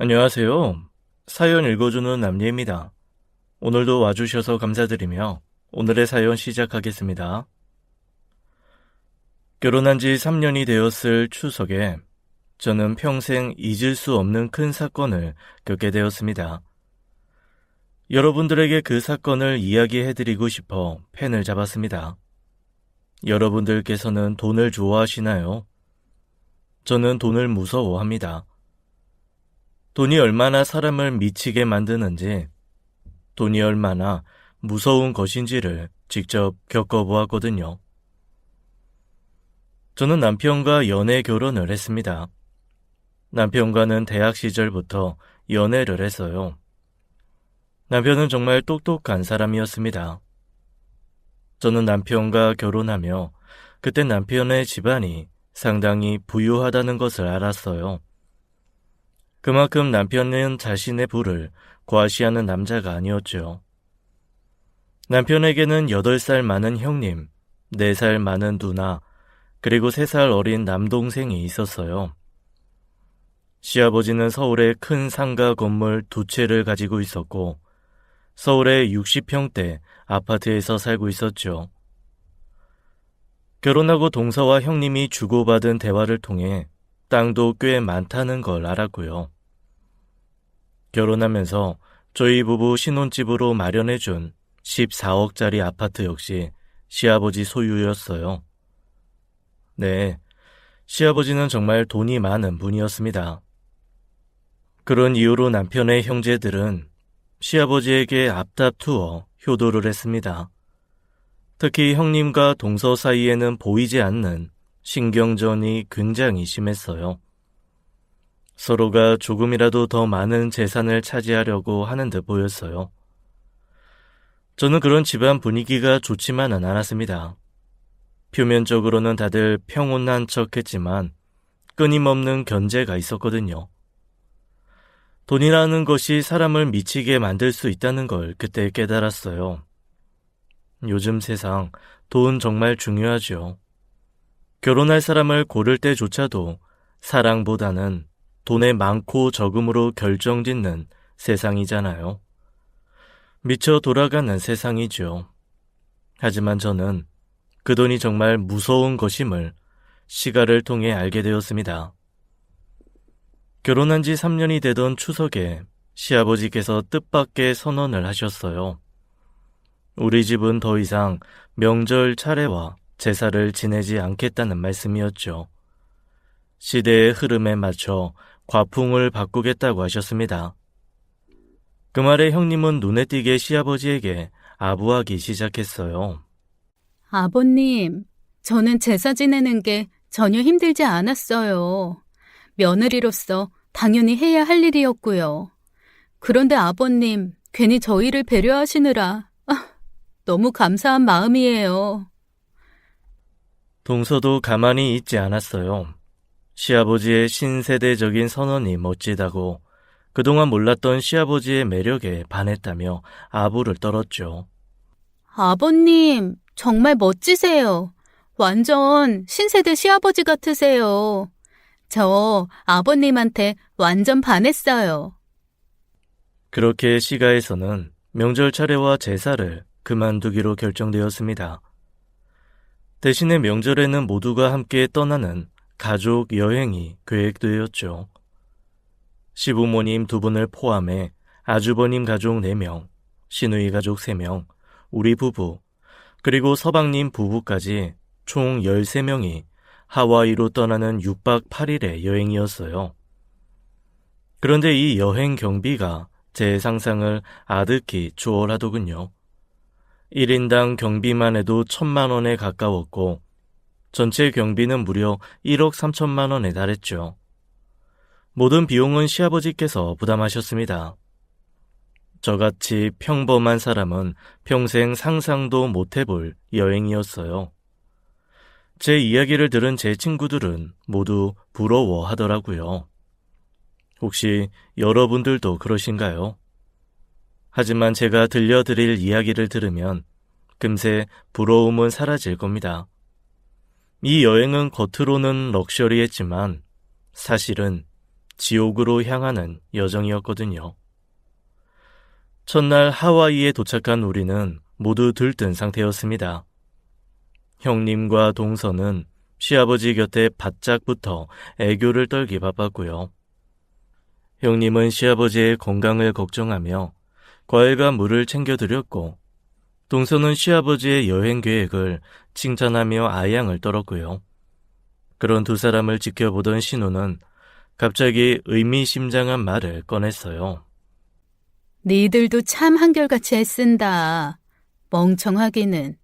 안녕하세요. 사연 읽어주는 남예입니다. 오늘도 와주셔서 감사드리며 오늘의 사연 시작하겠습니다. 결혼한 지 3년이 되었을 추석에 저는 평생 잊을 수 없는 큰 사건을 겪게 되었습니다. 여러분들에게 그 사건을 이야기해드리고 싶어 펜을 잡았습니다. 여러분들께서는 돈을 좋아하시나요? 저는 돈을 무서워합니다. 돈이 얼마나 사람을 미치게 만드는지, 돈이 얼마나 무서운 것인지를 직접 겪어보았거든요. 저는 남편과 연애 결혼을 했습니다. 남편과는 대학 시절부터 연애를 했어요. 남편은 정말 똑똑한 사람이었습니다. 저는 남편과 결혼하며 그때 남편의 집안이 상당히 부유하다는 것을 알았어요. 그만큼 남편은 자신의 부를 과시하는 남자가 아니었죠. 남편에게는 8살 많은 형님, 4살 많은 누나, 그리고 3살 어린 남동생이 있었어요. 시아버지는 서울에 큰 상가 건물 2채를 가지고 있었고 서울의 60평대 아파트에서 살고 있었죠. 결혼하고 동서와 형님이 주고받은 대화를 통해 땅도 꽤 많다는 걸 알았고요. 결혼하면서 저희 부부 신혼집으로 마련해준 14억짜리 아파트 역시 시아버지 소유였어요. 네, 시아버지는 정말 돈이 많은 분이었습니다. 그런 이유로 남편의 형제들은 시아버지에게 앞다투어 효도를 했습니다. 특히 형님과 동서 사이에는 보이지 않는 신경전이 굉장히 심했어요. 서로가 조금이라도 더 많은 재산을 차지하려고 하는 듯 보였어요. 저는 그런 집안 분위기가 좋지만은 않았습니다. 표면적으로는 다들 평온한 척했지만 끊임없는 견제가 있었거든요. 돈이라는 것이 사람을 미치게 만들 수 있다는 걸 그때 깨달았어요. 요즘 세상 돈 정말 중요하죠. 결혼할 사람을 고를 때조차도 사랑보다는 돈의 많고 적음으로 결정짓는 세상이잖아요. 미쳐 돌아가는 세상이죠. 하지만 저는 그 돈이 정말 무서운 것임을 시가를 통해 알게 되었습니다. 결혼한 지 3년이 되던 추석에 시아버지께서 뜻밖의 선언을 하셨어요. 우리 집은 더 이상 명절 차례와 제사를 지내지 않겠다는 말씀이었죠. 시대의 흐름에 맞춰 과풍을 바꾸겠다고 하셨습니다. 그 말에 형님은 눈에 띄게 시아버지에게 아부하기 시작했어요. 아버님, 저는 제사 지내는 게 전혀 힘들지 않았어요. 며느리로서 당연히 해야 할 일이었고요. 그런데 아버님, 괜히 저희를 배려하시느라 너무 감사한 마음이에요. 동서도 가만히 있지 않았어요. 시아버지의 신세대적인 선언이 멋지다고 그동안 몰랐던 시아버지의 매력에 반했다며 아부를 떨었죠. 아버님, 정말 멋지세요. 완전 신세대 시아버지 같으세요. 저 아버님한테 완전 반했어요. 그렇게 시가에서는 명절 차례와 제사를 그만두기로 결정되었습니다. 대신에 명절에는 모두가 함께 떠나는 가족 여행이 계획되었죠. 시부모님 2분을 포함해 아주버님 가족 4명, 시누이 가족 3명, 우리 부부, 그리고 서방님 부부까지 총 13명이 하와이로 떠나는 6박 8일의 여행이었어요. 그런데 이 여행 경비가 제 상상을 아득히 초월하더군요. 1인당 경비만 해도 1,000만 원에 가까웠고 전체 경비는 무려 1억 3천만 원에 달했죠. 모든 비용은 시아버지께서 부담하셨습니다. 저같이 평범한 사람은 평생 상상도 못해볼 여행이었어요. 제 이야기를 들은 제 친구들은 모두 부러워하더라고요. 혹시 여러분들도 그러신가요? 하지만 제가 들려드릴 이야기를 들으면 금세 부러움은 사라질 겁니다. 이 여행은 겉으로는 럭셔리했지만 사실은 지옥으로 향하는 여정이었거든요. 첫날 하와이에 도착한 우리는 모두 들뜬 상태였습니다. 형님과 동서는 시아버지 곁에 바짝 붙어 애교를 떨기 바빴고요. 형님은 시아버지의 건강을 걱정하며 과일과 물을 챙겨드렸고, 동서는 시아버지의 여행 계획을 칭찬하며 아양을 떨었고요. 그런 두 사람을 지켜보던 신우는 갑자기 의미심장한 말을 꺼냈어요. 니들도 참 한결같이 애쓴다. 멍청하기는.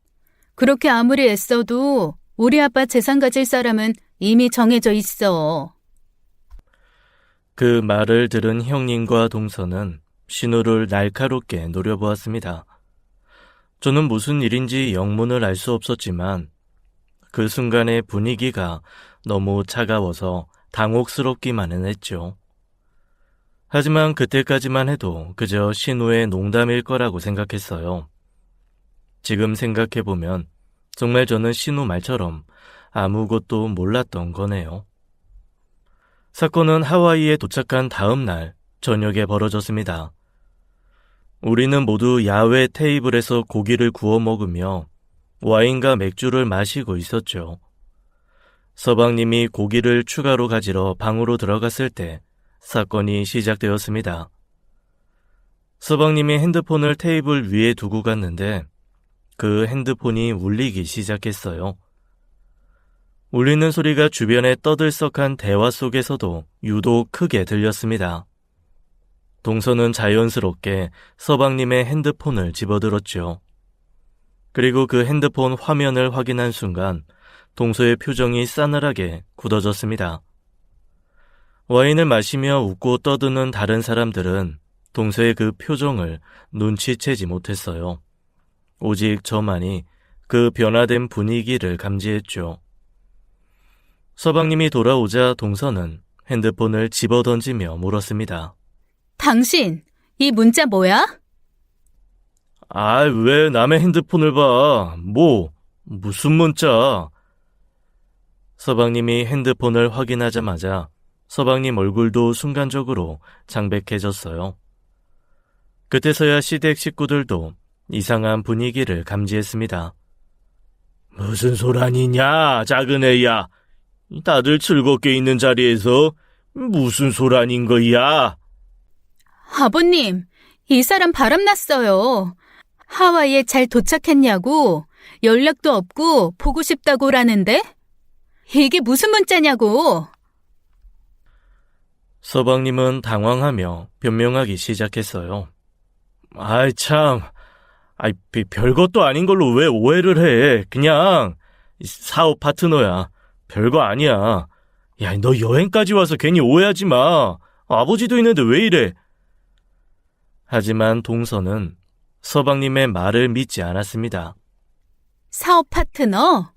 그렇게 아무리 애써도 우리 아빠 재산 가질 사람은 이미 정해져 있어. 그 말을 들은 형님과 동서는 신우를 날카롭게 노려보았습니다. 저는 무슨 일인지 영문을 알 수 없었지만 그 순간의 분위기가 너무 차가워서 당혹스럽기만은 했죠. 하지만 그때까지만 해도 그저 신우의 농담일 거라고 생각했어요. 지금 생각해보면 정말 저는 신우 말처럼 아무것도 몰랐던 거네요. 사건은 하와이에 도착한 다음 날 저녁에 벌어졌습니다. 우리는 모두 야외 테이블에서 고기를 구워 먹으며 와인과 맥주를 마시고 있었죠. 서방님이 고기를 추가로 가지러 방으로 들어갔을 때 사건이 시작되었습니다. 서방님이 핸드폰을 테이블 위에 두고 갔는데 그 핸드폰이 울리기 시작했어요. 울리는 소리가 주변의 떠들썩한 대화 속에서도 유독 크게 들렸습니다. 동서는 자연스럽게 서방님의 핸드폰을 집어들었죠. 그리고 그 핸드폰 화면을 확인한 순간 동서의 표정이 싸늘하게 굳어졌습니다. 와인을 마시며 웃고 떠드는 다른 사람들은 동서의 그 표정을 눈치채지 못했어요. 오직 저만이 그 변화된 분위기를 감지했죠. 서방님이 돌아오자 동서는 핸드폰을 집어던지며 물었습니다. 당신, 이 문자 뭐야? 왜 남의 핸드폰을 봐? 무슨 문자? 서방님이 핸드폰을 확인하자마자 서방님 얼굴도 순간적으로 창백해졌어요. 그때서야 시댁 식구들도 이상한 분위기를 감지했습니다. 무슨 소란이냐, 작은 애야. 다들 즐겁게 있는 자리에서 무슨 소란인 거야? 아버님, 이 사람 바람났어요. 하와이에 잘 도착했냐고, 연락도 없고 보고 싶다고라는데? 이게 무슨 문자냐고. 서방님은 당황하며 변명하기 시작했어요. 참, 별것도 아닌 걸로 왜 오해를 해. 그냥 사업 파트너야. 별거 아니야. 야, 너 여행까지 와서 괜히 오해하지 마. 아버지도 있는데 왜 이래? 하지만 동서는 서방님의 말을 믿지 않았습니다. 사업 파트너?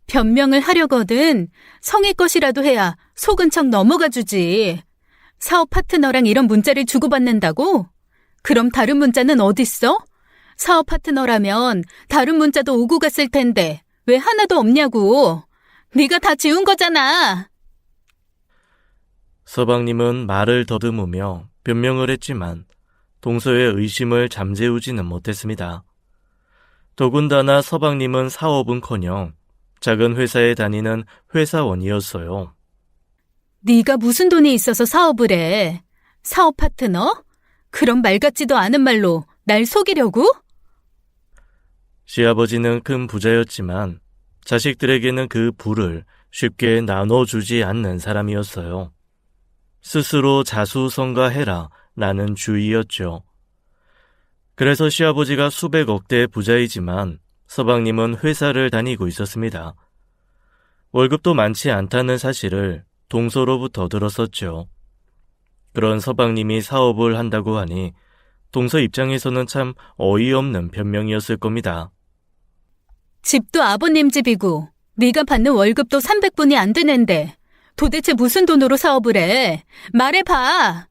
변명을 하려거든 성의 것이라도 해야 속은 척 넘어가 주지. 사업 파트너랑 이런 문자를 주고받는다고? 그럼 다른 문자는 어딨어? 사업 파트너라면 다른 문자도 오고 갔을 텐데 왜 하나도 없냐고. 네가 다 지운 거잖아. 서방님은 말을 더듬으며 변명을 했지만 동서의 의심을 잠재우지는 못했습니다. 더군다나 서방님은 사업은커녕 작은 회사에 다니는 회사원이었어요. 네가 무슨 돈이 있어서 사업을 해? 사업 파트너? 그런 말 같지도 않은 말로 날 속이려고? 시아버지는 큰 부자였지만 자식들에게는 그 부를 쉽게 나눠주지 않는 사람이었어요. 스스로 자수성가해라 라는 주의였죠. 그래서 시아버지가 수백억 대 부자이지만 서방님은 회사를 다니고 있었습니다. 월급도 많지 않다는 사실을 동서로부터 들었었죠. 그런 서방님이 사업을 한다고 하니 동서 입장에서는 참 어이없는 변명이었을 겁니다. 집도 아버님 집이고 네가 받는 월급도 300분이 안 되는데 도대체 무슨 돈으로 사업을 해? 말해봐.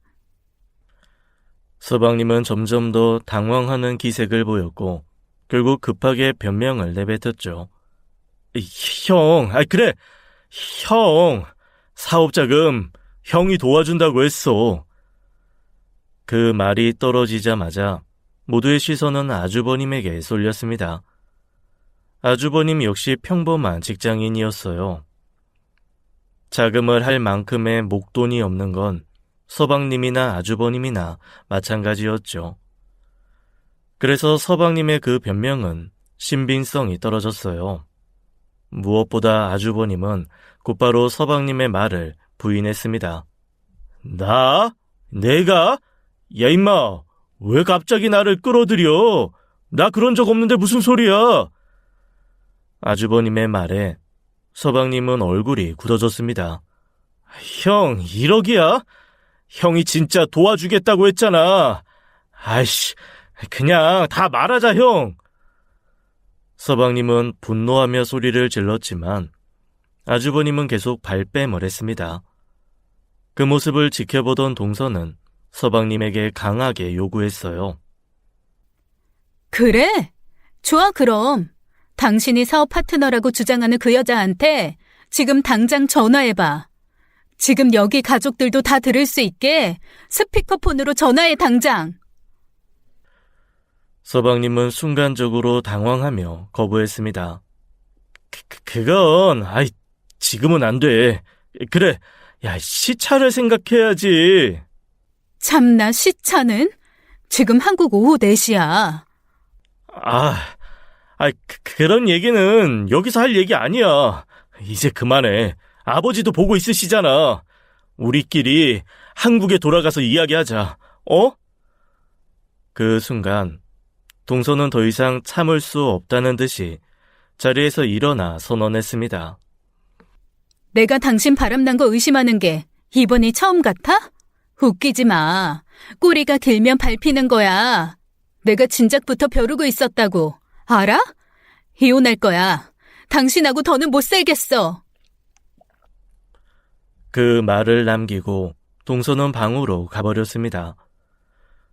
서방님은 점점 더 당황하는 기색을 보였고 결국 급하게 변명을 내뱉었죠. 그래. 형, 사업자금 형이 도와준다고 했어. 그 말이 떨어지자마자 모두의 시선은 아주버님에게 쏠렸습니다. 아주버님 역시 평범한 직장인이었어요. 자금을 할 만큼의 목돈이 없는 건 서방님이나 아주버님이나 마찬가지였죠. 그래서 서방님의 그 변명은 신빙성이 떨어졌어요. 무엇보다 아주버님은 곧바로 서방님의 말을 부인했습니다. 나? 내가? 야 임마, 왜 갑자기 나를 끌어들여? 나 그런 적 없는데 무슨 소리야? 아주버님의 말에 서방님은 얼굴이 굳어졌습니다. 형, 1억이야? 형이 진짜 도와주겠다고 했잖아. 아이씨, 그냥 다 말하자, 형. 서방님은 분노하며 소리를 질렀지만 아주버님은 계속 발뺌을 했습니다. 그 모습을 지켜보던 동서는 서방님에게 강하게 요구했어요. 그래? 좋아, 그럼. 당신이 사업 파트너라고 주장하는 그 여자한테 지금 당장 전화해봐. 지금 여기 가족들도 다 들을 수 있게 스피커폰으로 전화해, 당장. 서방님은 순간적으로 당황하며 거부했습니다. 그건, 지금은 안 돼. 그래, 야, 시차를 생각해야지. 참나, 시차는? 지금 한국 오후 4시야. 그런 얘기는 여기서 할 얘기 아니야. 이제 그만해. 아버지도 보고 있으시잖아. 우리끼리 한국에 돌아가서 이야기하자. 어? 그 순간 동서는 더 이상 참을 수 없다는 듯이 자리에서 일어나 선언했습니다. 내가 당신 바람난 거 의심하는 게 이번이 처음 같아? 웃기지 마. 꼬리가 길면 밟히는 거야. 내가 진작부터 벼르고 있었다고. 알아? 이혼할 거야. 당신하고 더는 못 살겠어. 그 말을 남기고 동서는 방으로 가버렸습니다.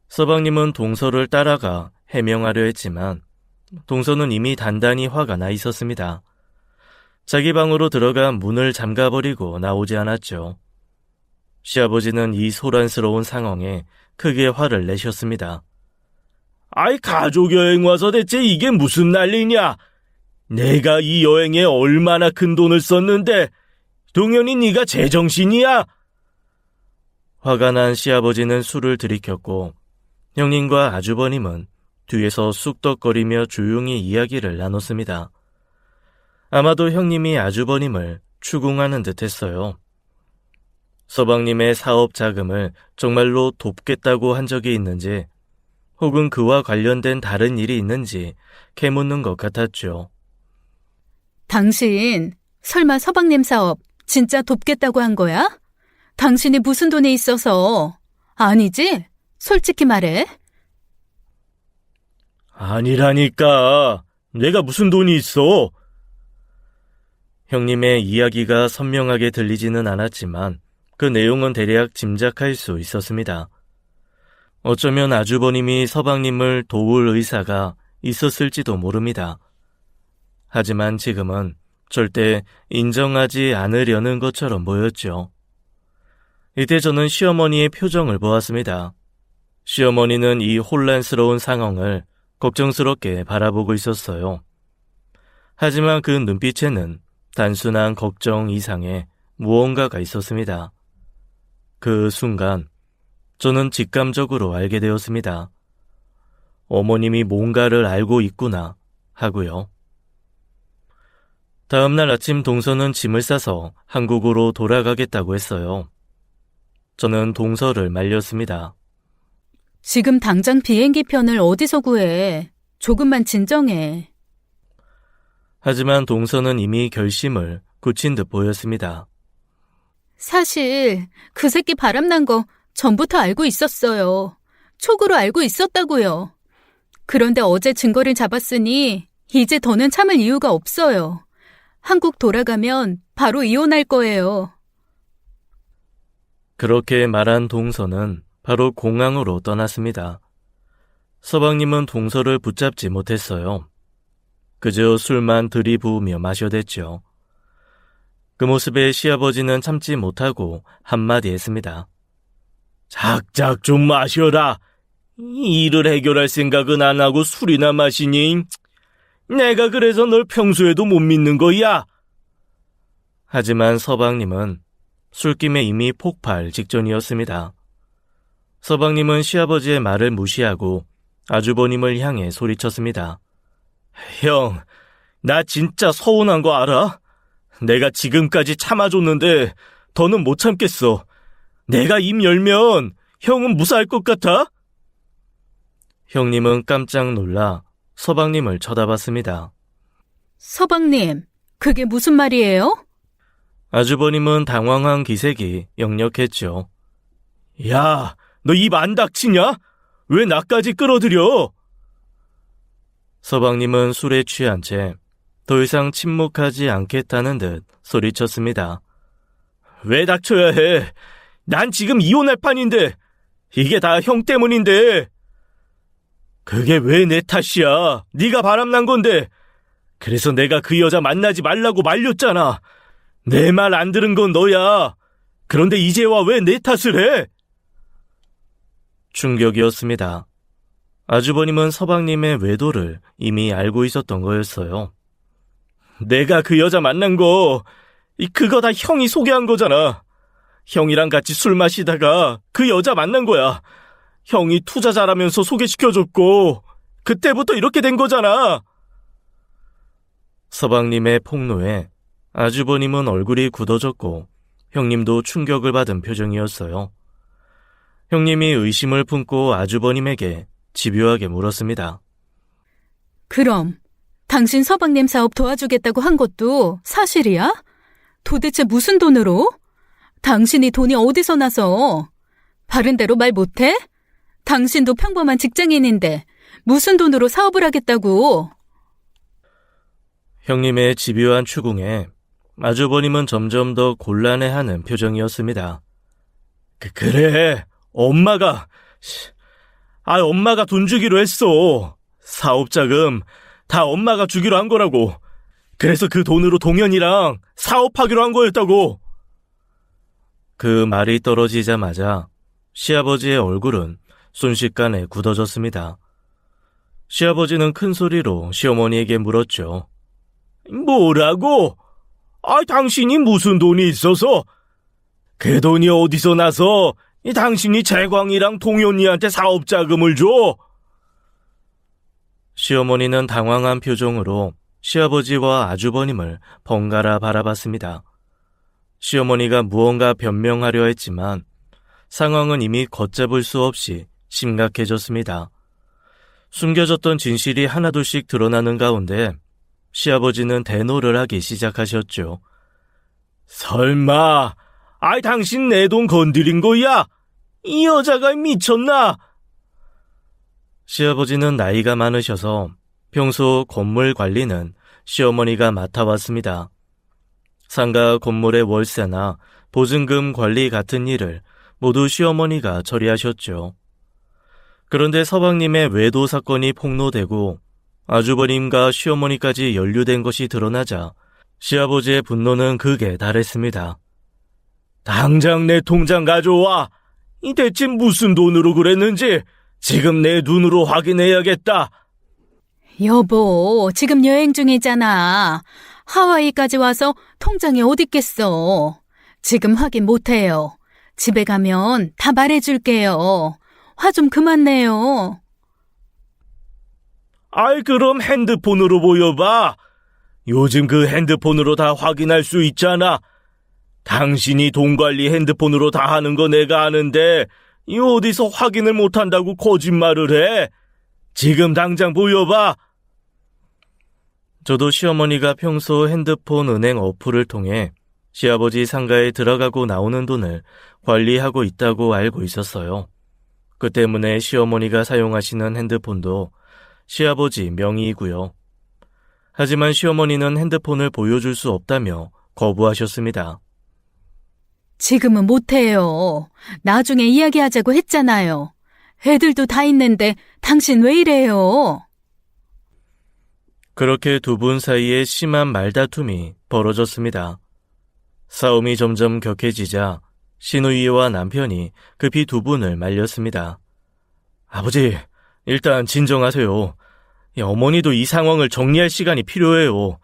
서방님은 동서를 따라가 해명하려 했지만 동서는 이미 단단히 화가 나 있었습니다. 자기 방으로 들어가 문을 잠가버리고 나오지 않았죠. 시아버지는 이 소란스러운 상황에 크게 화를 내셨습니다. 가족 여행 와서 대체 이게 무슨 난리냐? 내가 이 여행에 얼마나 큰 돈을 썼는데 동현이 네가 제정신이야? 화가 난 시아버지는 술을 들이켰고 형님과 아주버님은 뒤에서 쑥덕거리며 조용히 이야기를 나눴습니다. 아마도 형님이 아주버님을 추궁하는 듯했어요. 서방님의 사업 자금을 정말로 돕겠다고 한 적이 있는지 혹은 그와 관련된 다른 일이 있는지 캐묻는 것 같았죠. 당신 설마 서방님 사업 진짜 돕겠다고 한 거야? 당신이 무슨 돈이 있어서. 아니지? 솔직히 말해. 아니라니까. 내가 무슨 돈이 있어. 형님의 이야기가 선명하게 들리지는 않았지만 그 내용은 대략 짐작할 수 있었습니다. 어쩌면 아주버님이 서방님을 도울 의사가 있었을지도 모릅니다. 하지만 지금은 절대 인정하지 않으려는 것처럼 보였죠. 이때 저는 시어머니의 표정을 보았습니다. 시어머니는 이 혼란스러운 상황을 걱정스럽게 바라보고 있었어요. 하지만 그 눈빛에는 단순한 걱정 이상의 무언가가 있었습니다. 그 순간 저는 직감적으로 알게 되었습니다. 어머님이 뭔가를 알고 있구나 하고요. 다음날 아침 동서는 짐을 싸서 한국으로 돌아가겠다고 했어요. 저는 동서를 말렸습니다. 지금 당장 비행기 편을 어디서 구해? 조금만 진정해. 하지만 동서는 이미 결심을 굳힌 듯 보였습니다. 사실 그 새끼 바람난 거 전부터 알고 있었어요. 촉으로 알고 있었다고요. 그런데 어제 증거를 잡았으니 이제 더는 참을 이유가 없어요. 한국 돌아가면 바로 이혼할 거예요. 그렇게 말한 동서는 바로 공항으로 떠났습니다. 서방님은 동서를 붙잡지 못했어요. 그저 술만 들이부으며 마셔댔죠. 그 모습에 시아버지는 참지 못하고 한마디 했습니다. 작작 좀 마셔라. 이 일을 해결할 생각은 안 하고 술이나 마시니? 내가 그래서 널 평소에도 못 믿는 거야. 하지만 서방님은 술김에 이미 폭발 직전이었습니다. 서방님은 시아버지의 말을 무시하고 아주버님을 향해 소리쳤습니다. 형, 나 진짜 서운한 거 알아? 내가 지금까지 참아줬는데 더는 못 참겠어. 내가 입 열면 형은 무사할 것 같아? 형님은 깜짝 놀라 서방님을 쳐다봤습니다. 서방님, 그게 무슨 말이에요? 아주버님은 당황한 기색이 역력했죠. 야, 너 입 안 닥치냐? 왜 나까지 끌어들여? 서방님은 술에 취한 채 더 이상 침묵하지 않겠다는 듯 소리쳤습니다. 왜 닥쳐야 해? 난 지금 이혼할 판인데 이게 다 형 때문인데. 그게 왜 내 탓이야? 네가 바람난 건데. 그래서 내가 그 여자 만나지 말라고 말렸잖아. 내 말 안 들은 건 너야. 그런데 이제 와 왜 내 탓을 해? 충격이었습니다. 아주버님은 서방님의 외도를 이미 알고 있었던 거였어요. 내가 그 여자 만난 거, 그거 다 형이 소개한 거잖아. 형이랑 같이 술 마시다가 그 여자 만난 거야. 형이 투자자라면서 소개시켜줬고 그때부터 이렇게 된 거잖아. 서방님의 폭로에 아주버님은 얼굴이 굳어졌고 형님도 충격을 받은 표정이었어요. 형님이 의심을 품고 아주버님에게 집요하게 물었습니다. 그럼 당신 서방님 사업 도와주겠다고 한 것도 사실이야? 도대체 무슨 돈으로? 당신이 돈이 어디서 나서? 바른 대로 말 못해? 당신도 평범한 직장인인데 무슨 돈으로 사업을 하겠다고? 형님의 집요한 추궁에 아주버님은 점점 더 곤란해하는 표정이었습니다. 그래, 엄마가 돈 주기로 했어. 사업자금 다 엄마가 주기로 한 거라고. 그래서 그 돈으로 동현이랑 사업하기로 한 거였다고. 그 말이 떨어지자마자 시아버지의 얼굴은 순식간에 굳어졌습니다. 시아버지는 큰 소리로 시어머니에게 물었죠. 뭐라고? 당신이 무슨 돈이 있어서? 그 돈이 어디서 나서 당신이 재광이랑 동현이한테 사업자금을 줘? 시어머니는 당황한 표정으로 시아버지와 아주버님을 번갈아 바라봤습니다. 시어머니가 무언가 변명하려 했지만 상황은 이미 걷잡을 수 없이 심각해졌습니다. 숨겨졌던 진실이 하나둘씩 드러나는 가운데 시아버지는 대노를 하기 시작하셨죠. 설마, 당신 내 돈 건드린 거야? 이 여자가 미쳤나? 시아버지는 나이가 많으셔서 평소 건물 관리는 시어머니가 맡아왔습니다. 상가 건물의 월세나 보증금 관리 같은 일을 모두 시어머니가 처리하셨죠. 그런데 서방님의 외도 사건이 폭로되고 아주버님과 시어머니까지 연루된 것이 드러나자 시아버지의 분노는 극에 달했습니다. 당장 내 통장 가져와! 대체 무슨 돈으로 그랬는지 지금 내 눈으로 확인해야겠다. 여보, 지금 여행 중이잖아. 하와이까지 와서 통장이 어딨겠어. 지금 확인 못해요. 집에 가면 다 말해줄게요. 화 좀 그만 내요. 그럼 핸드폰으로 보여봐. 요즘 그 핸드폰으로 다 확인할 수 있잖아. 당신이 돈 관리 핸드폰으로 다 하는 거 내가 아는데 어디서 확인을 못한다고 거짓말을 해? 지금 당장 보여봐. 저도 시어머니가 평소 핸드폰 은행 어플을 통해 시아버지 상가에 들어가고 나오는 돈을 관리하고 있다고 알고 있었어요. 그 때문에 시어머니가 사용하시는 핸드폰도 시아버지 명의이고요. 하지만 시어머니는 핸드폰을 보여줄 수 없다며 거부하셨습니다. 지금은 못해요. 나중에 이야기하자고 했잖아요. 애들도 다 있는데 당신 왜 이래요? 그렇게 두 분 사이에 심한 말다툼이 벌어졌습니다. 싸움이 점점 격해지자 신우이와 남편이 급히 두 분을 말렸습니다. 아버지, 일단 진정하세요. 어머니도 이 상황을 정리할 시간이 필요해요.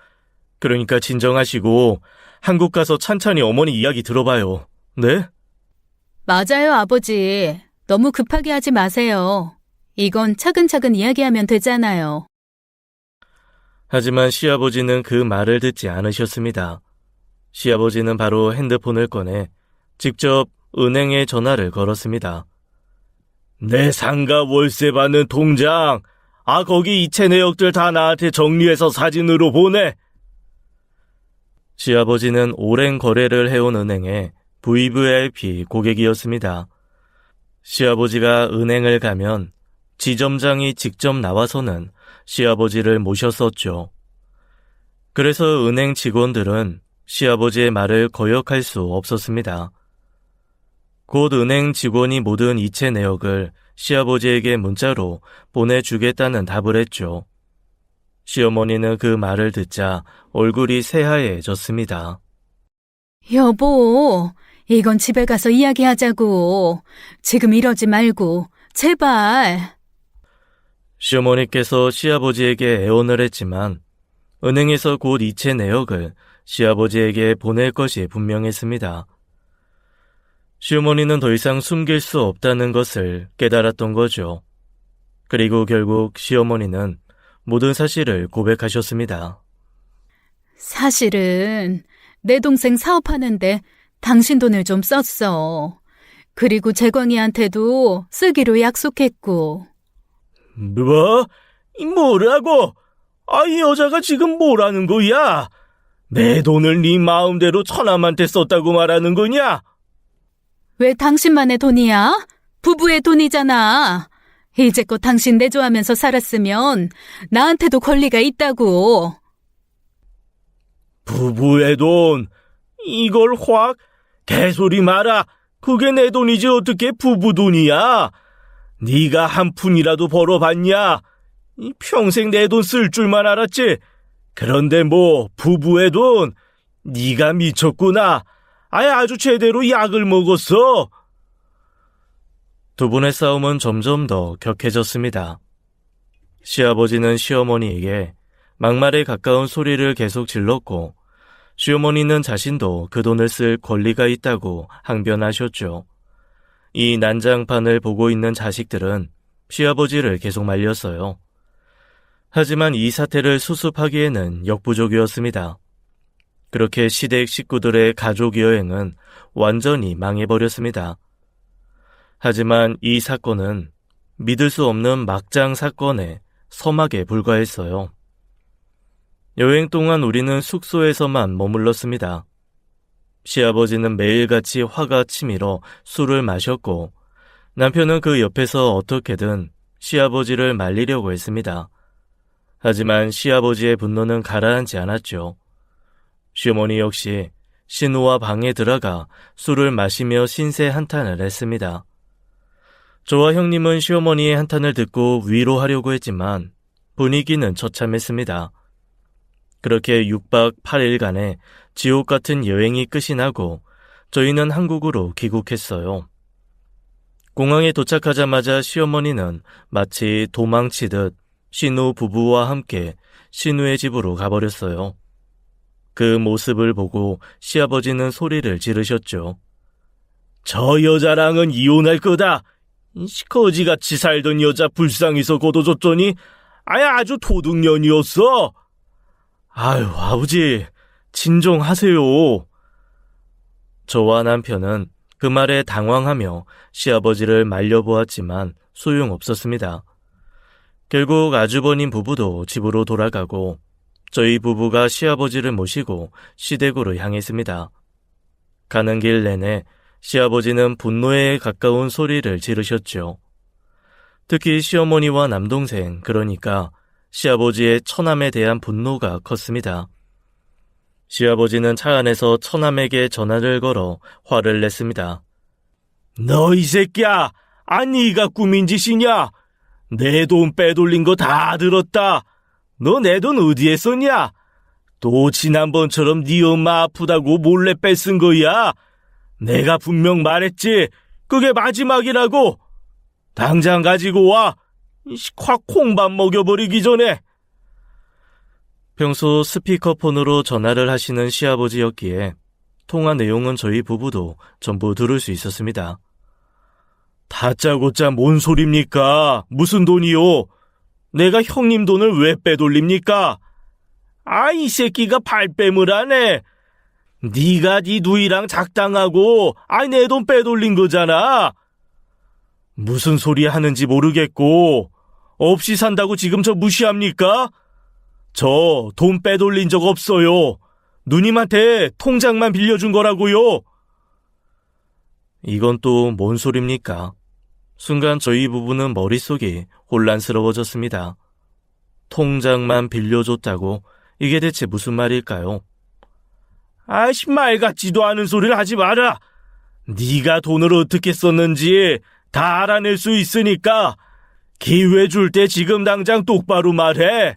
그러니까 진정하시고 한국 가서 찬찬히 어머니 이야기 들어봐요. 네? 맞아요, 아버지. 너무 급하게 하지 마세요. 이건 차근차근 이야기하면 되잖아요. 하지만 시아버지는 그 말을 듣지 않으셨습니다. 시아버지는 바로 핸드폰을 꺼내 직접 은행에 전화를 걸었습니다. 내 상가 월세 받는 통장, 거기 이체 내역들 다 나한테 정리해서 사진으로 보내. 시아버지는 오랜 거래를 해온 은행의 VVIP 고객이었습니다. 시아버지가 은행을 가면 지점장이 직접 나와서는 시아버지를 모셨었죠. 그래서 은행 직원들은 시아버지의 말을 거역할 수 없었습니다. 곧 은행 직원이 모든 이체 내역을 시아버지에게 문자로 보내주겠다는 답을 했죠. 시어머니는 그 말을 듣자 얼굴이 새하얘졌습니다. 여보, 이건 집에 가서 이야기하자고. 지금 이러지 말고, 제발. 시어머니께서 시아버지에게 애원을 했지만 은행에서 곧 이체 내역을 시아버지에게 보낼 것이 분명했습니다. 시어머니는 더 이상 숨길 수 없다는 것을 깨달았던 거죠. 그리고 결국 시어머니는 모든 사실을 고백하셨습니다. 사실은 내 동생 사업하는데 당신 돈을 좀 썼어. 그리고 재광이한테도 쓰기로 약속했고. 뭐? 뭐라고? 이 여자가 지금 뭐라는 거야? 내 돈을 네 마음대로 처남한테 썼다고 말하는 거냐? 왜 당신만의 돈이야? 부부의 돈이잖아. 이제껏 당신 내조하면서 살았으면 나한테도 권리가 있다고. 부부의 돈? 이걸 확? 개소리 마라. 그게 내 돈이지 어떻게 부부 돈이야? 네가 한 푼이라도 벌어봤냐? 평생 내 돈 쓸 줄만 알았지. 그런데 뭐 부부의 돈? 네가 미쳤구나. 아주 제대로 약을 먹었어. 두 분의 싸움은 점점 더 격해졌습니다. 시아버지는 시어머니에게 막말에 가까운 소리를 계속 질렀고 시어머니는 자신도 그 돈을 쓸 권리가 있다고 항변하셨죠. 이 난장판을 보고 있는 자식들은 시아버지를 계속 말렸어요. 하지만 이 사태를 수습하기에는 역부족이었습니다. 그렇게 시댁 식구들의 가족 여행은 완전히 망해버렸습니다. 하지만 이 사건은 믿을 수 없는 막장 사건의 서막에 불과했어요. 여행 동안 우리는 숙소에서만 머물렀습니다. 시아버지는 매일같이 화가 치밀어 술을 마셨고 남편은 그 옆에서 어떻게든 시아버지를 말리려고 했습니다. 하지만 시아버지의 분노는 가라앉지 않았죠. 시어머니 역시 신우와 방에 들어가 술을 마시며 신세 한탄을 했습니다. 저와 형님은 시어머니의 한탄을 듣고 위로하려고 했지만 분위기는 처참했습니다. 그렇게 6박 8일간의 지옥 같은 여행이 끝이 나고 저희는 한국으로 귀국했어요. 공항에 도착하자마자 시어머니는 마치 도망치듯 신우 부부와 함께 신우의 집으로 가버렸어요. 그 모습을 보고 시아버지는 소리를 지르셨죠. 저 여자랑은 이혼할 거다. 거지같이 살던 여자 불쌍해서 거둬줬더니 아주 도둑년이었어. 아버지, 진정하세요. 저와 남편은 그 말에 당황하며 시아버지를 말려보았지만 소용없었습니다. 결국 아주버님 부부도 집으로 돌아가고 저희 부부가 시아버지를 모시고 시댁으로 향했습니다. 가는 길 내내 시아버지는 분노에 가까운 소리를 지르셨죠. 특히 시어머니와 남동생, 그러니까 시아버지의 처남에 대한 분노가 컸습니다. 시아버지는 차 안에서 처남에게 전화를 걸어 화를 냈습니다. 너 이 새끼야! 네가 꾸민 짓이냐? 내 돈 빼돌린 거 다 들었다. 너 내 돈 어디에 썼냐? 또 지난번처럼 네 엄마 아프다고 몰래 뺏은 거야? 내가 분명 말했지. 그게 마지막이라고. 당장 가지고 와. 확 콩밥 먹여버리기 전에. 평소 스피커폰으로 전화를 하시는 시아버지였기에 통화 내용은 저희 부부도 전부 들을 수 있었습니다. 다짜고짜 뭔 소립니까? 무슨 돈이요? 내가 형님 돈을 왜 빼돌립니까? 이 새끼가 발뺌을 하네. 네가 네 누이랑 작당하고 내 돈 빼돌린 거잖아. 무슨 소리 하는지 모르겠고 없이 산다고 지금 저 무시합니까? 저 돈 빼돌린 적 없어요. 누님한테 통장만 빌려준 거라고요. 이건 또 뭔 소립니까? 순간 저희 부부는 머릿속이 혼란스러워졌습니다. 통장만 빌려줬다고 이게 대체 무슨 말일까요? 말 같지도 않은 소리를 하지 마라. 네가 돈을 어떻게 썼는지 다 알아낼 수 있으니까 기회 줄 때 지금 당장 똑바로 말해.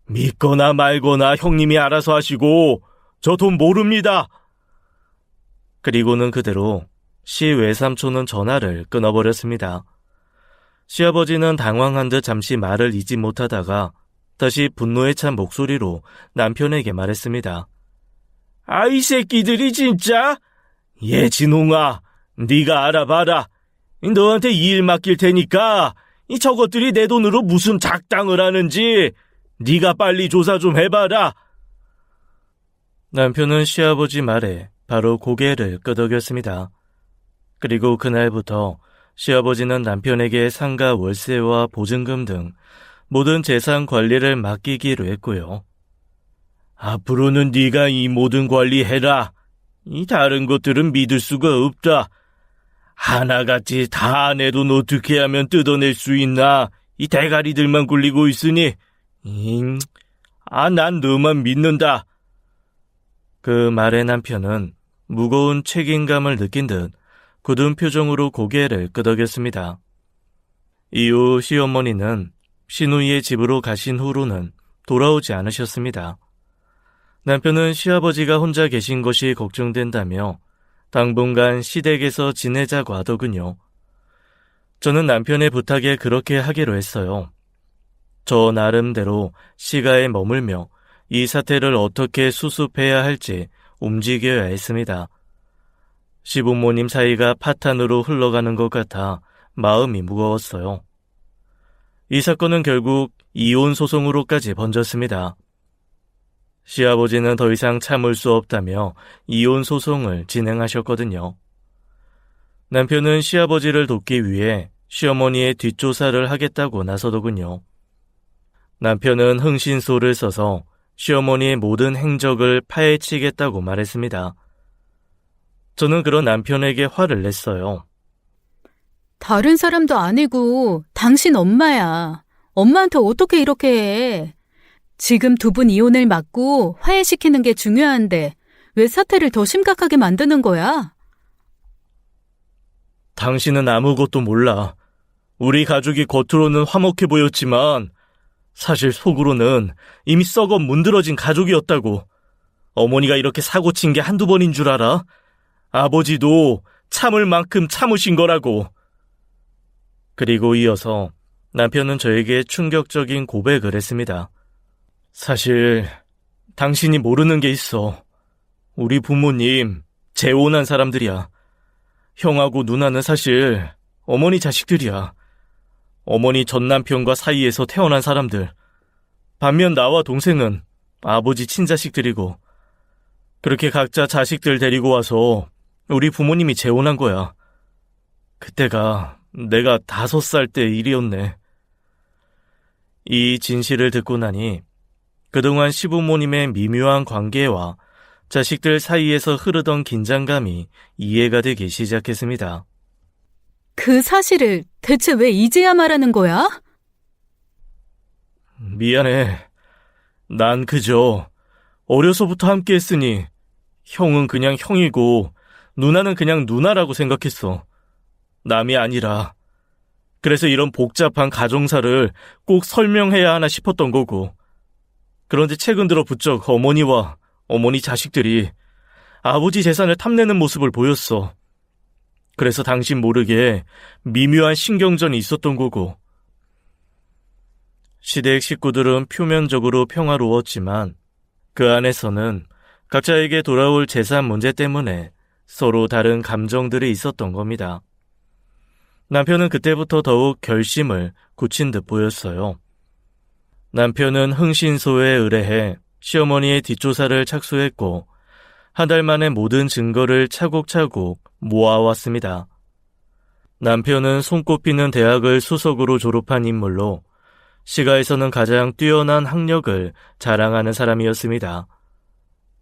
믿거나 말거나 형님이 알아서 하시고 저 돈 모릅니다. 그리고는 그대로 시 외삼촌은 전화를 끊어버렸습니다. 시아버지는 당황한 듯 잠시 말을 잇지 못하다가 다시 분노에 찬 목소리로 남편에게 말했습니다. 이 새끼들이 진짜? 진홍아, 네가 알아봐라. 너한테 일 맡길 테니까 저것들이 내 돈으로 무슨 작당을 하는지 네가 빨리 조사 좀 해봐라. 남편은 시아버지 말에 바로 고개를 끄덕였습니다. 그리고 그날부터 시아버지는 남편에게 상가 월세와 보증금 등 모든 재산 관리를 맡기기로 했고요. 앞으로는 네가 이 모든 관리해라. 다른 것들은 믿을 수가 없다. 하나같이 다 내 돈 어떻게 하면 뜯어낼 수 있나. 대가리들만 굴리고 있으니 난 너만 믿는다. 그 말에 남편은 무거운 책임감을 느낀 듯 굳은 표정으로 고개를 끄덕였습니다. 이후 시어머니는 시누이의 집으로 가신 후로는 돌아오지 않으셨습니다. 남편은 시아버지가 혼자 계신 것이 걱정된다며 당분간 시댁에서 지내자고 하더군요. 저는 남편의 부탁에 그렇게 하기로 했어요. 저 나름대로 시가에 머물며 이 사태를 어떻게 수습해야 할지 움직여야 했습니다. 시부모님 사이가 파탄으로 흘러가는 것 같아 마음이 무거웠어요. 이 사건은 결국 이혼 소송으로까지 번졌습니다. 시아버지는 더 이상 참을 수 없다며 이혼 소송을 진행하셨거든요. 남편은 시아버지를 돕기 위해 시어머니의 뒷조사를 하겠다고 나서더군요. 남편은 흥신소를 써서 시어머니의 모든 행적을 파헤치겠다고 말했습니다. 저는 그런 남편에게 화를 냈어요. 다른 사람도 아니고 당신 엄마야. 엄마한테 어떻게 이렇게 해. 지금 두 분 이혼을 막고 화해시키는 게 중요한데 왜 사태를 더 심각하게 만드는 거야? 당신은 아무것도 몰라. 우리 가족이 겉으로는 화목해 보였지만 사실 속으로는 이미 썩어 문드러진 가족이었다고. 어머니가 이렇게 사고친 게 한두 번인 줄 알아? 아버지도 참을 만큼 참으신 거라고. 그리고 이어서 남편은 저에게 충격적인 고백을 했습니다. 사실 당신이 모르는 게 있어. 우리 부모님 재혼한 사람들이야. 형하고 누나는 사실 어머니 자식들이야. 어머니 전 남편과 사이에서 태어난 사람들. 반면 나와 동생은 아버지 친자식들이고 그렇게 각자 자식들 데리고 와서 우리 부모님이 재혼한 거야. 그때가 내가 5살 때 일이었네. 이 진실을 듣고 나니 그동안 시부모님의 미묘한 관계와 자식들 사이에서 흐르던 긴장감이 이해가 되기 시작했습니다. 그 사실을 대체 왜 이제야 말하는 거야? 미안해. 난 그저 어려서부터 함께 했으니 형은 그냥 형이고 누나는 그냥 누나라고 생각했어. 남이 아니라. 그래서 이런 복잡한 가정사를 꼭 설명해야 하나 싶었던 거고. 그런데 최근 들어 부쩍 어머니와 어머니 자식들이 아버지 재산을 탐내는 모습을 보였어. 그래서 당신 모르게 미묘한 신경전이 있었던 거고. 시댁 식구들은 표면적으로 평화로웠지만 그 안에서는 각자에게 돌아올 재산 문제 때문에 서로 다른 감정들이 있었던 겁니다. 남편은 그때부터 더욱 결심을 굳힌 듯 보였어요. 남편은 흥신소에 의뢰해 시어머니의 뒷조사를 착수했고 한 달 만에 모든 증거를 차곡차곡 모아왔습니다. 남편은 손꼽히는 대학을 수석으로 졸업한 인물로 시가에서는 가장 뛰어난 학력을 자랑하는 사람이었습니다.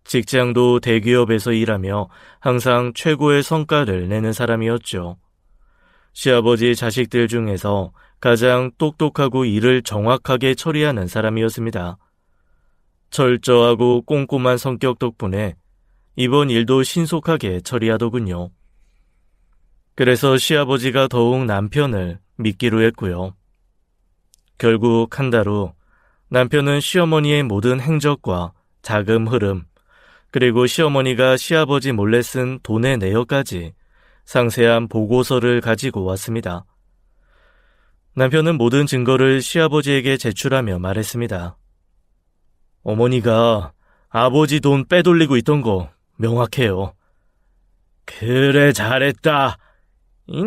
직장도 대기업에서 일하며 항상 최고의 성과를 내는 사람이었죠. 시아버지 자식들 중에서 가장 똑똑하고 일을 정확하게 처리하는 사람이었습니다. 철저하고 꼼꼼한 성격 덕분에 이번 일도 신속하게 처리하더군요. 그래서 시아버지가 더욱 남편을 믿기로 했고요. 결국 한 달 후 남편은 시어머니의 모든 행적과 자금 흐름, 그리고 시어머니가 시아버지 몰래 쓴 돈의 내역까지 상세한 보고서를 가지고 왔습니다. 남편은 모든 증거를 시아버지에게 제출하며 말했습니다. 어머니가 아버지 돈 빼돌리고 있던 거 명확해요. 그래, 잘했다.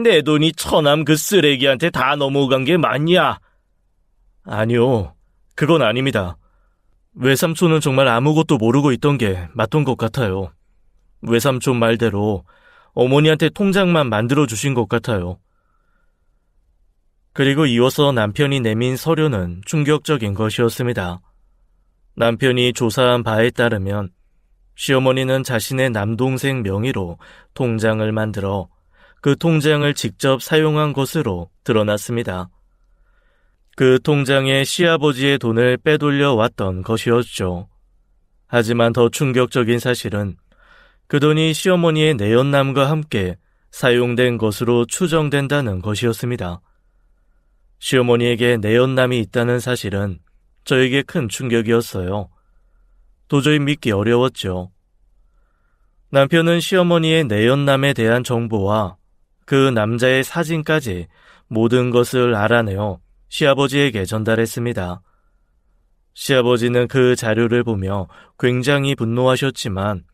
내 돈이 처남 그 쓰레기한테 다 넘어간 게 맞냐? 아니요, 그건 아닙니다. 외삼촌은 정말 아무것도 모르고 있던 게 맞던 것 같아요. 외삼촌 말대로 어머니한테 통장만 만들어주신 것 같아요. 그리고 이어서 남편이 내민 서류는 충격적인 것이었습니다. 남편이 조사한 바에 따르면 시어머니는 자신의 남동생 명의로 통장을 만들어 그 통장을 직접 사용한 것으로 드러났습니다. 그 통장에 시아버지의 돈을 빼돌려 왔던 것이었죠. 하지만 더 충격적인 사실은 그 돈이 시어머니의 내연남과 함께 사용된 것으로 추정된다는 것이었습니다. 시어머니에게 내연남이 있다는 사실은 저에게 큰 충격이었어요. 도저히 믿기 어려웠죠. 남편은 시어머니의 내연남에 대한 정보와 그 남자의 사진까지 모든 것을 알아내어 시아버지에게 전달했습니다. 시아버지는 그 자료를 보며 굉장히 분노하셨지만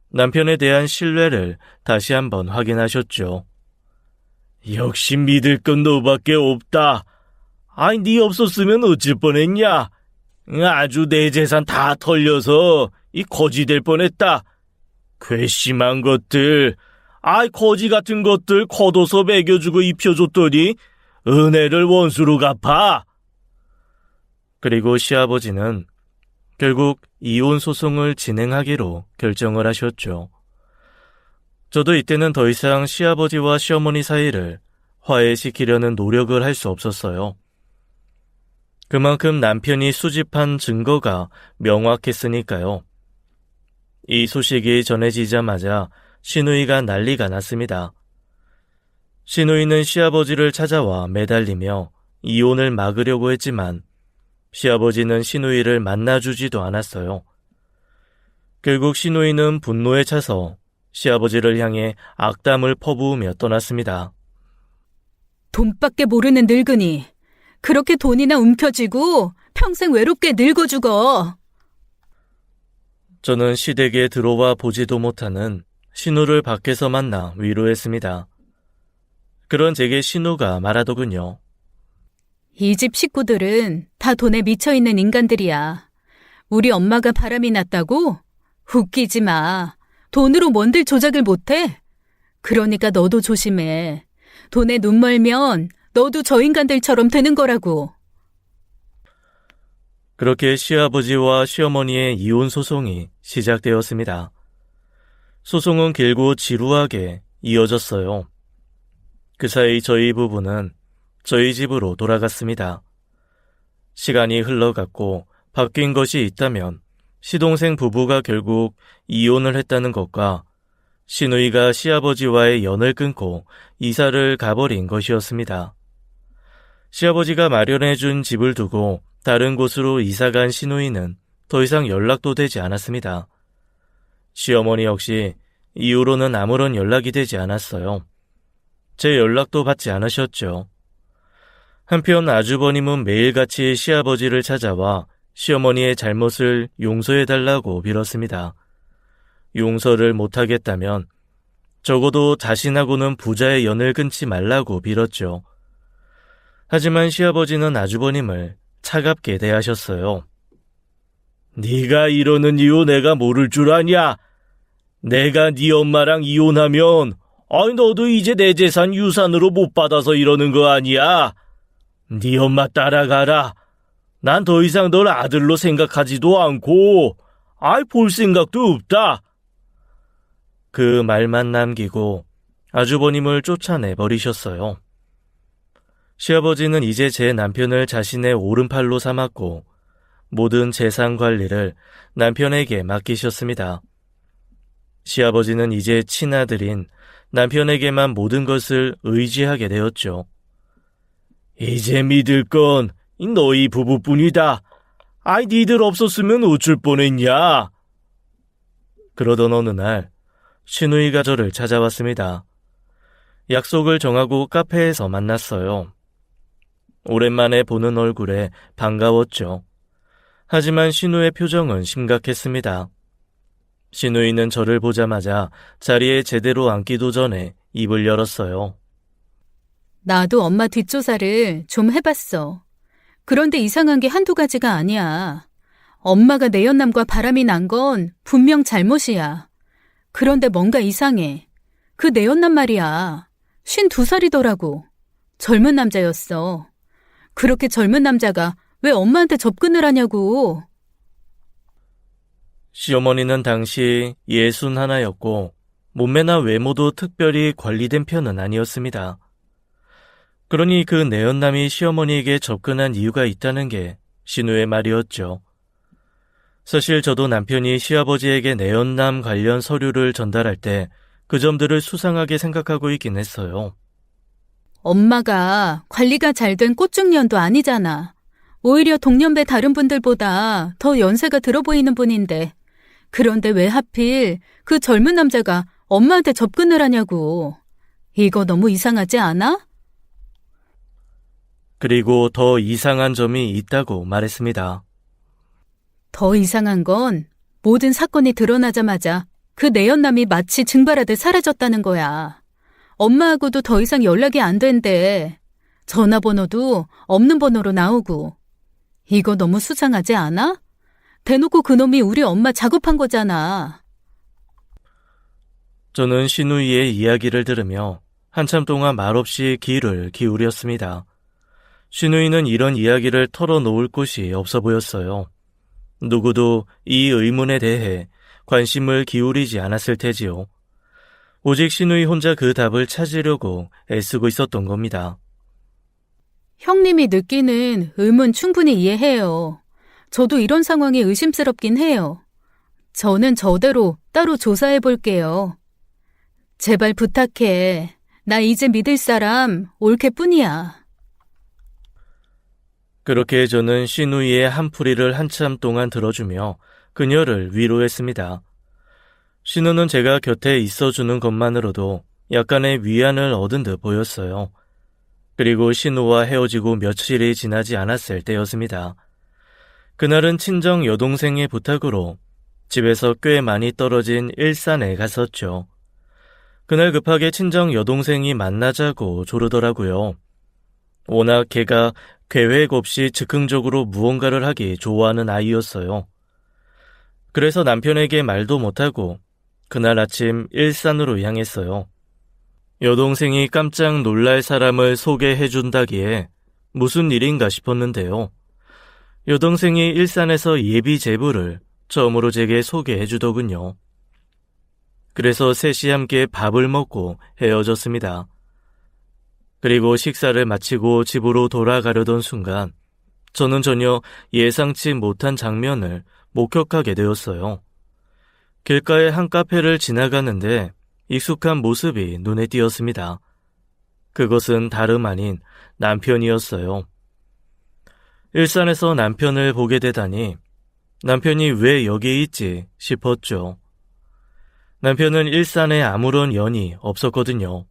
남편에 대한 신뢰를 다시 한번 확인하셨죠. 역시 믿을 건 너밖에 없다. 아니, 네 없었으면 어쩔 뻔했냐? 아주 내 재산 다 털려서 이 거지 될 뻔했다. 괘씸한 것들. 아이, 거지 같은 것들 걷어서 먹여주고 입혀줬더니 은혜를 원수로 갚아. 그리고 시아버지는 결국 이혼 소송을 진행하기로 결정을 하셨죠. 저도 이때는 더 이상 시아버지와 시어머니 사이를 화해시키려는 노력을 할 수 없었어요. 그만큼 남편이 수집한 증거가 명확했으니까요. 이 소식이 전해지자마자 시누이가 난리가 났습니다. 시누이는 시아버지를 찾아와 매달리며 이혼을 막으려고 했지만 시아버지는 시누이를 만나주지도 않았어요. 결국 시누이는 분노에 차서 시아버지를 향해 악담을 퍼부으며 떠났습니다. 돈밖에 모르는 늙은이. 그렇게 돈이나 움켜쥐고 평생 외롭게 늙어 죽어. 저는 시댁에 들어와 보지도 못하는 신우를 밖에서 만나 위로했습니다. 그런 제게 신우가 말하더군요. 이 집 식구들은 다 돈에 미쳐있는 인간들이야. 우리 엄마가 바람이 났다고? 웃기지 마. 돈으로 뭔들 조작을 못해? 그러니까 너도 조심해. 돈에 눈 멀면 너도 저 인간들처럼 되는 거라고. 그렇게 시아버지와 시어머니의 이혼 소송이 시작되었습니다. 소송은 길고 지루하게 이어졌어요. 그 사이 저희 부부는 저희 집으로 돌아갔습니다. 시간이 흘러갔고 바뀐 것이 있다면 시동생 부부가 결국 이혼을 했다는 것과 시누이가 시아버지와의 연을 끊고 이사를 가버린 것이었습니다. 시아버지가 마련해준 집을 두고 다른 곳으로 이사간 시누이는 더 이상 연락도 되지 않았습니다. 시어머니 역시 이후로는 아무런 연락이 되지 않았어요. 제 연락도 받지 않으셨죠. 한편 아주버님은 매일같이 시아버지를 찾아와 시어머니의 잘못을 용서해달라고 빌었습니다. 용서를 못하겠다면 적어도 자신하고는 부자의 연을 끊지 말라고 빌었죠. 하지만 시아버지는 아주버님을 차갑게 대하셨어요. 네가 이러는 이유 내가 모를 줄 아냐? 내가 네 엄마랑 이혼하면 너도 이제 내 재산 유산으로 못 받아서 이러는 거 아니야? 네 엄마 따라가라. 난 더 이상 널 아들로 생각하지도 않고 볼 생각도 없다. 그 말만 남기고 아주버님을 쫓아내버리셨어요. 시아버지는 이제 제 남편을 자신의 오른팔로 삼았고 모든 재산 관리를 남편에게 맡기셨습니다. 시아버지는 이제 친아들인 남편에게만 모든 것을 의지하게 되었죠. 이제 믿을 건 너희 부부뿐이다. 니들 없었으면 어쩔 뻔했냐? 그러던 어느 날 시누이가 저를 찾아왔습니다. 약속을 정하고 카페에서 만났어요. 오랜만에 보는 얼굴에 반가웠죠. 하지만 시누의 표정은 심각했습니다. 시누이는 저를 보자마자 자리에 제대로 앉기도 전에 입을 열었어요. 나도 엄마 뒷조사를 좀 해봤어. 그런데 이상한 게 한두 가지가 아니야. 엄마가 내연남과 바람이 난 건 분명 잘못이야. 그런데 뭔가 이상해. 그 내연남 말이야. 52살이더라고. 젊은 남자였어. 그렇게 젊은 남자가 왜 엄마한테 접근을 하냐고. 시어머니는 당시 61였고 몸매나 외모도 특별히 관리된 편은 아니었습니다. 그러니 그 내연남이 시어머니에게 접근한 이유가 있다는 게 신우의 말이었죠. 사실 저도 남편이 시아버지에게 내연남 관련 서류를 전달할 때 그 점들을 수상하게 생각하고 있긴 했어요. 엄마가 관리가 잘 된 꽃중년도 아니잖아. 오히려 동년배 다른 분들보다 더 연세가 들어 보이는 분인데 그런데 왜 하필 그 젊은 남자가 엄마한테 접근을 하냐고. 이거 너무 이상하지 않아? 그리고 더 이상한 점이 있다고 말했습니다. 더 이상한 건 모든 사건이 드러나자마자 그 내연남이 마치 증발하듯 사라졌다는 거야. 엄마하고도 더 이상 연락이 안 된대. 전화번호도 없는 번호로 나오고. 이거 너무 수상하지 않아? 대놓고 그놈이 우리 엄마 작업한 거잖아. 저는 시누이의 이야기를 들으며 한참 동안 말없이 귀를 기울였습니다. 시누이는 이런 이야기를 털어놓을 곳이 없어 보였어요. 누구도 이 의문에 대해 관심을 기울이지 않았을 테지요. 오직 시누이 혼자 그 답을 찾으려고 애쓰고 있었던 겁니다. 형님이 느끼는 의문 충분히 이해해요. 저도 이런 상황이 의심스럽긴 해요. 저는 저대로 따로 조사해 볼게요. 제발 부탁해. 나 이제 믿을 사람 올케뿐이야. 그렇게 저는 시누이의 한풀이를 한참 동안 들어주며 그녀를 위로했습니다. 신우는 제가 곁에 있어주는 것만으로도 약간의 위안을 얻은 듯 보였어요. 그리고 신우와 헤어지고 며칠이 지나지 않았을 때였습니다. 그날은 친정 여동생의 부탁으로 집에서 꽤 많이 떨어진 일산에 갔었죠. 그날 급하게 친정 여동생이 만나자고 조르더라고요. 워낙 걔가 계획 없이 즉흥적으로 무언가를 하기 좋아하는 아이였어요. 그래서 남편에게 말도 못하고 그날 아침 일산으로 향했어요. 여동생이 깜짝 놀랄 사람을 소개해준다기에 무슨 일인가 싶었는데요. 여동생이 일산에서 예비 제부를 처음으로 제게 소개해주더군요. 그래서 셋이 함께 밥을 먹고 헤어졌습니다. 그리고 식사를 마치고 집으로 돌아가려던 순간 저는 전혀 예상치 못한 장면을 목격하게 되었어요. 길가의 한 카페를 지나가는데 익숙한 모습이 눈에 띄었습니다. 그것은 다름 아닌 남편이었어요. 일산에서 남편을 보게 되다니 남편이 왜 여기에 있지 싶었죠. 남편은 일산에 아무런 연이 없었거든요.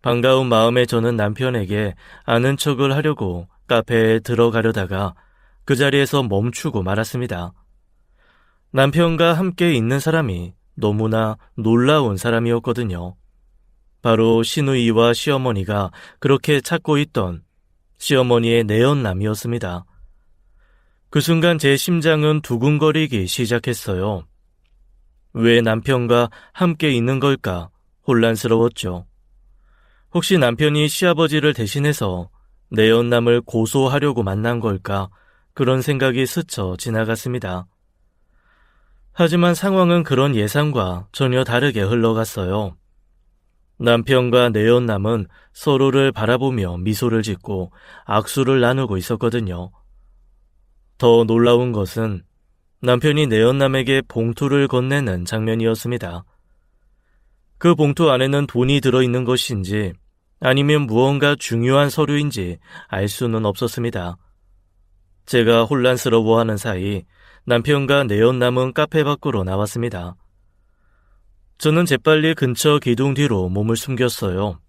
반가운 마음에 저는 남편에게 아는 척을 하려고 카페에 들어가려다가 그 자리에서 멈추고 말았습니다. 남편과 함께 있는 사람이 너무나 놀라운 사람이었거든요. 바로 시누이와 시어머니가 그렇게 찾고 있던 시어머니의 내연남이었습니다. 그 순간 제 심장은 두근거리기 시작했어요. 왜 남편과 함께 있는 걸까 혼란스러웠죠. 혹시 남편이 시아버지를 대신해서 내연남을 고소하려고 만난 걸까 그런 생각이 스쳐 지나갔습니다. 하지만 상황은 그런 예상과 전혀 다르게 흘러갔어요. 남편과 내연남은 서로를 바라보며 미소를 짓고 악수를 나누고 있었거든요. 더 놀라운 것은 남편이 내연남에게 봉투를 건네는 장면이었습니다. 그 봉투 안에는 돈이 들어있는 것인지 아니면 무언가 중요한 서류인지 알 수는 없었습니다. 제가 혼란스러워하는 사이 남편과 내연남은 카페 밖으로 나왔습니다. 저는 재빨리 근처 기둥 뒤로 몸을 숨겼어요.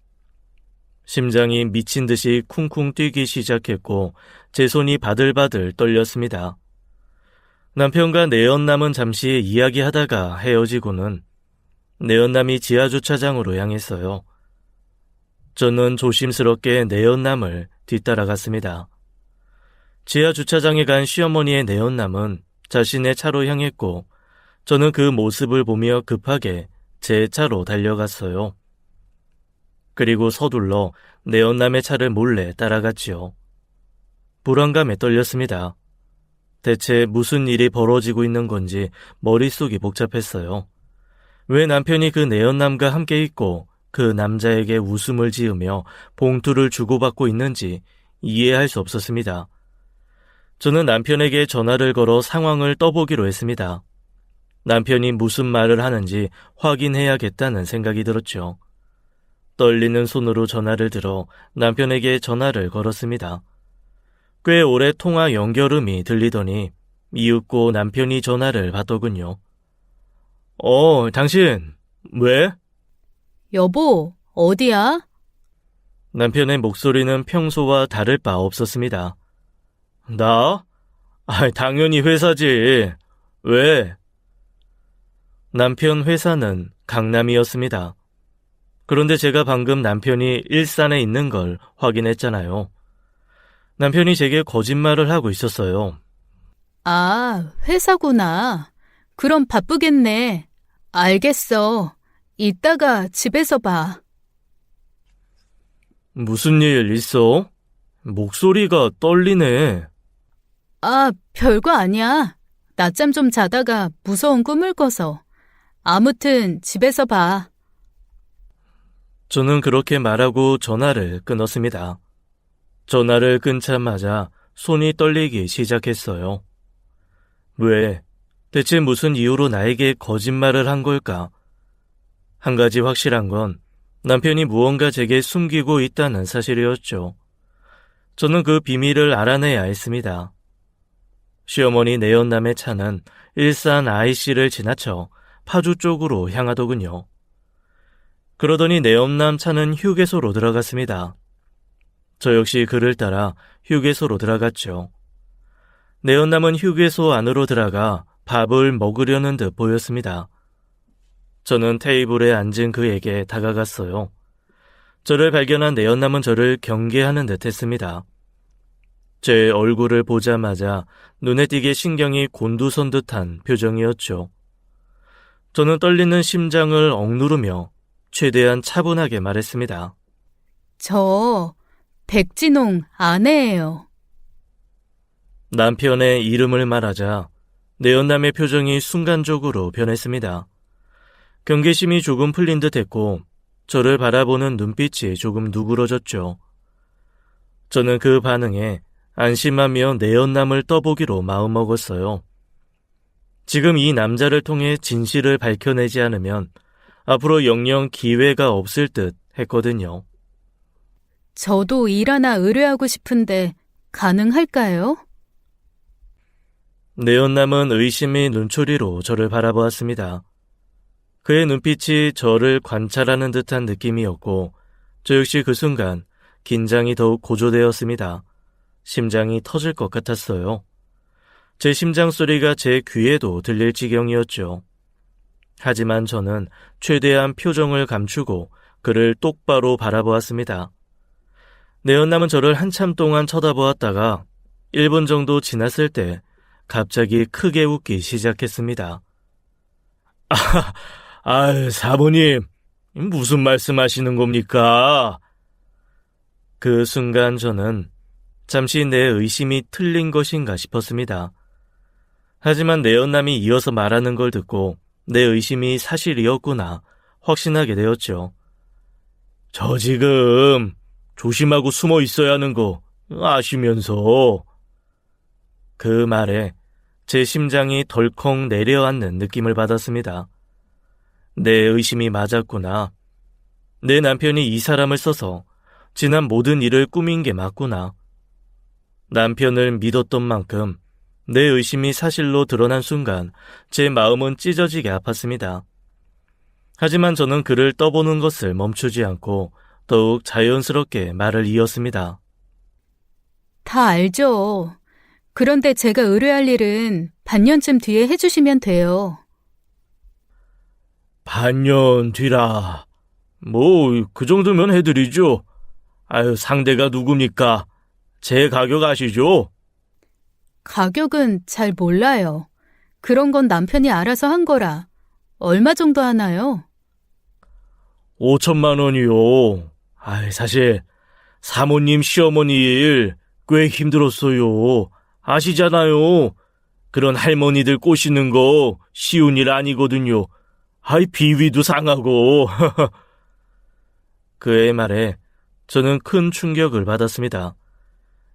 심장이 미친 듯이 쿵쿵 뛰기 시작했고 제 손이 바들바들 떨렸습니다. 남편과 내연남은 잠시 이야기하다가 헤어지고는 내연남이 지하주차장으로 향했어요. 저는 조심스럽게 내연남을 뒤따라갔습니다. 지하주차장에 간 시어머니의 내연남은 자신의 차로 향했고 저는 그 모습을 보며 급하게 제 차로 달려갔어요. 그리고 서둘러 내연남의 차를 몰래 따라갔지요. 불안감에 떨렸습니다. 대체 무슨 일이 벌어지고 있는 건지 머릿속이 복잡했어요. 왜 남편이 그 내연남과 함께 있고 그 남자에게 웃음을 지으며 봉투를 주고받고 있는지 이해할 수 없었습니다. 저는 남편에게 전화를 걸어 상황을 떠보기로 했습니다. 남편이 무슨 말을 하는지 확인해야겠다는 생각이 들었죠. 떨리는 손으로 전화를 들어 남편에게 전화를 걸었습니다. 꽤 오래 통화 연결음이 들리더니 이윽고 남편이 전화를 받더군요. 당신 왜? 여보, 어디야? 남편의 목소리는 평소와 다를 바 없었습니다. 나? 당연히 회사지. 왜? 남편 회사는 강남이었습니다. 그런데 제가 방금 남편이 일산에 있는 걸 확인했잖아요. 남편이 제게 거짓말을 하고 있었어요. 아, 회사구나. 그럼 바쁘겠네. 알겠어. 이따가 집에서 봐. 무슨 일 있어? 목소리가 떨리네. 아, 별거 아니야. 낮잠 좀 자다가 무서운 꿈을 꿔서. 아무튼 집에서 봐. 저는 그렇게 말하고 전화를 끊었습니다. 전화를 끊자마자 손이 떨리기 시작했어요. 왜? 대체 무슨 이유로 나에게 거짓말을 한 걸까? 한 가지 확실한 건 남편이 무언가 제게 숨기고 있다는 사실이었죠. 저는 그 비밀을 알아내야 했습니다. 시어머니 내연남의 차는 일산 IC를 지나쳐 파주 쪽으로 향하더군요. 그러더니 내연남 차는 휴게소로 들어갔습니다. 저 역시 그를 따라 휴게소로 들어갔죠. 내연남은 휴게소 안으로 들어가 밥을 먹으려는 듯 보였습니다. 저는 테이블에 앉은 그에게 다가갔어요. 저를 발견한 내연남은 저를 경계하는 듯 했습니다. 제 얼굴을 보자마자 눈에 띄게 신경이 곤두선 듯한 표정이었죠. 저는 떨리는 심장을 억누르며 최대한 차분하게 말했습니다. 저 백진홍 아내예요. 남편의 이름을 말하자 내연남의 표정이 순간적으로 변했습니다. 경계심이 조금 풀린 듯했고 저를 바라보는 눈빛이 조금 누그러졌죠. 저는 그 반응에 안심하며 내연남을 떠보기로 마음먹었어요. 지금 이 남자를 통해 진실을 밝혀내지 않으면 앞으로 영영 기회가 없을 듯 했거든요. 저도 일 하나 의뢰하고 싶은데 가능할까요? 내연남은 의심의 눈초리로 저를 바라보았습니다. 그의 눈빛이 저를 관찰하는 듯한 느낌이었고 저 역시 그 순간 긴장이 더욱 고조되었습니다. 심장이 터질 것 같았어요. 제 심장 소리가 제 귀에도 들릴 지경이었죠. 하지만 저는 최대한 표정을 감추고 그를 똑바로 바라보았습니다. 내연남은 저를 한참 동안 쳐다보았다가 1분 정도 지났을 때 갑자기 크게 웃기 시작했습니다. 사모님, 무슨 말씀하시는 겁니까? 그 순간 저는 잠시 내 의심이 틀린 것인가 싶었습니다. 하지만 내연남이 이어서 말하는 걸 듣고 내 의심이 사실이었구나 확신하게 되었죠. 저 지금 조심하고 숨어 있어야 하는 거 아시면서. 그 말에 제 심장이 덜컥 내려앉는 느낌을 받았습니다. 내 의심이 맞았구나. 내 남편이 이 사람을 써서 지난 모든 일을 꾸민 게 맞구나. 남편을 믿었던 만큼 내 의심이 사실로 드러난 순간 제 마음은 찢어지게 아팠습니다. 하지만 저는 그를 떠보는 것을 멈추지 않고 더욱 자연스럽게 말을 이었습니다. 다 알죠. 그런데 제가 의뢰할 일은 반년쯤 뒤에 해주시면 돼요. 반년 뒤라. 그 정도면 해드리죠. 상대가 누굽니까? 제 가격 아시죠? 가격은 잘 몰라요. 그런 건 남편이 알아서 한 거라. 얼마 정도 하나요? 5천만 원이요. 사실 사모님 시어머니 일 꽤 힘들었어요. 아시잖아요. 그런 할머니들 꼬시는 거 쉬운 일 아니거든요. 비위도 상하고. 그의 말에 저는 큰 충격을 받았습니다.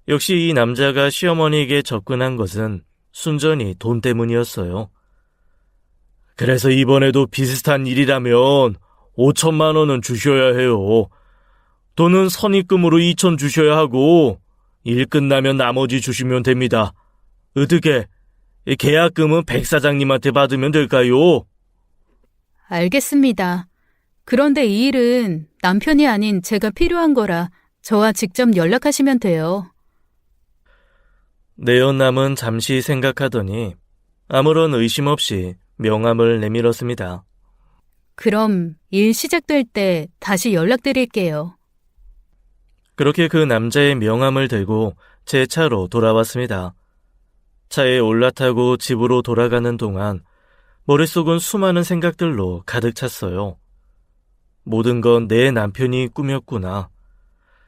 역시 이 남자가 시어머니에게 접근한 것은 순전히 돈 때문이었어요. 그래서 이번에도 비슷한 일이라면 5천만 원은 주셔야 해요. 돈은 선입금으로 2천 주셔야 하고 일 끝나면 나머지 주시면 됩니다. 어떻게 계약금은 백 사장님한테 받으면 될까요? 알겠습니다. 그런데 이 일은 남편이 아닌 제가 필요한 거라 저와 직접 연락하시면 돼요. 내연남은 잠시 생각하더니 아무런 의심 없이 명함을 내밀었습니다. 그럼 일 시작될 때 다시 연락드릴게요. 그렇게 그 남자의 명함을 들고 제 차로 돌아왔습니다. 차에 올라타고 집으로 돌아가는 동안 머릿속은 수많은 생각들로 가득 찼어요. 모든 건 내 남편이 꾸몄구나.